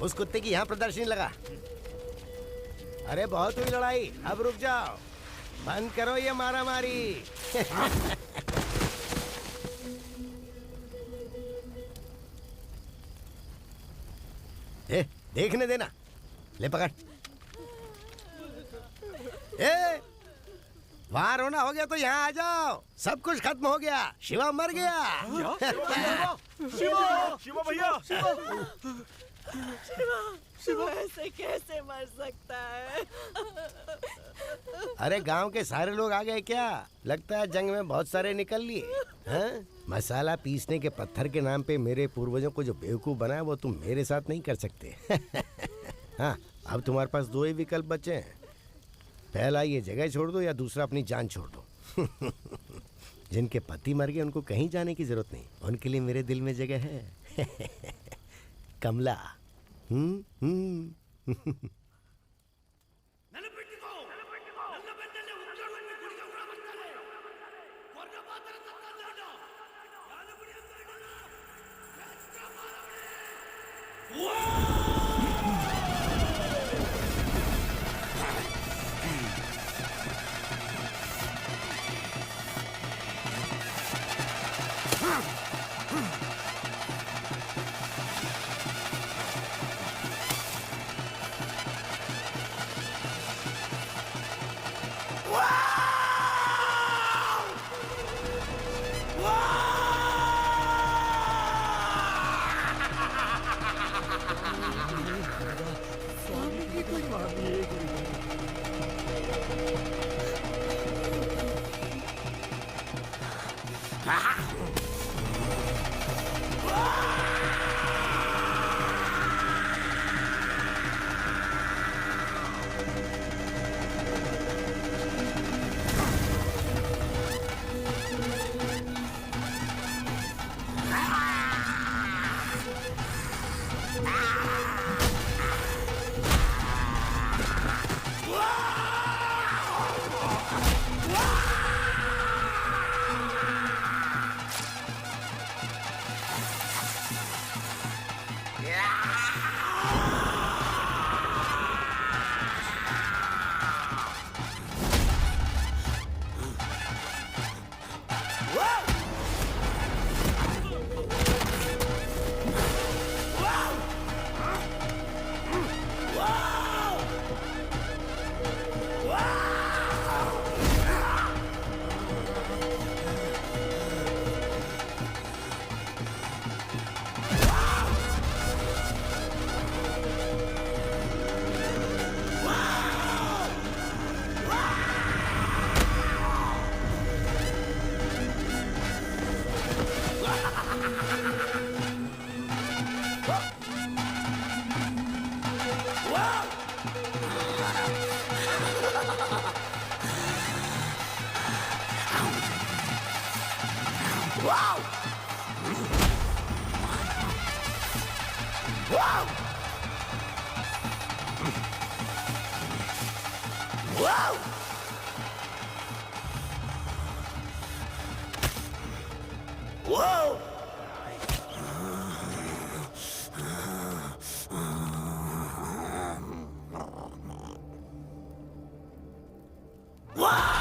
उस कुत्ते की यहाँ प्रदर्शनी लगा। अरे बहुत हुई लड़ाई, अब रुक जाओ, बंद करो ये मारा मारी। देखने देना, ले पकड़। वहां रोना हो गया तो यहाँ आ जाओ, सब कुछ खत्म हो गया, शिवा मर गया। शिवा भैया, शिवा ऐसे कैसे मर सकता है? अरे गांव के सारे लोग आ गए क्या? लगता है जंग में बहुत सारे निकल लिए हैं? मसाला पीसने के पत्थर के नाम पे मेरे पूर्वजों को जो बेवकूफ बनाया वो तुम मेरे साथ नहीं कर सकते। हाँ, अब तुम्हारे पास दो ही विकल्प बचे हैं। पहला ये जगह छोड़ दो या दूसरा अपनी जान छोड़ दो। जिनके पति मर गए उनको कहीं जाने की जरूरत नहीं, उनके लिए मेरे दिल में जगह है। कमला। Wow!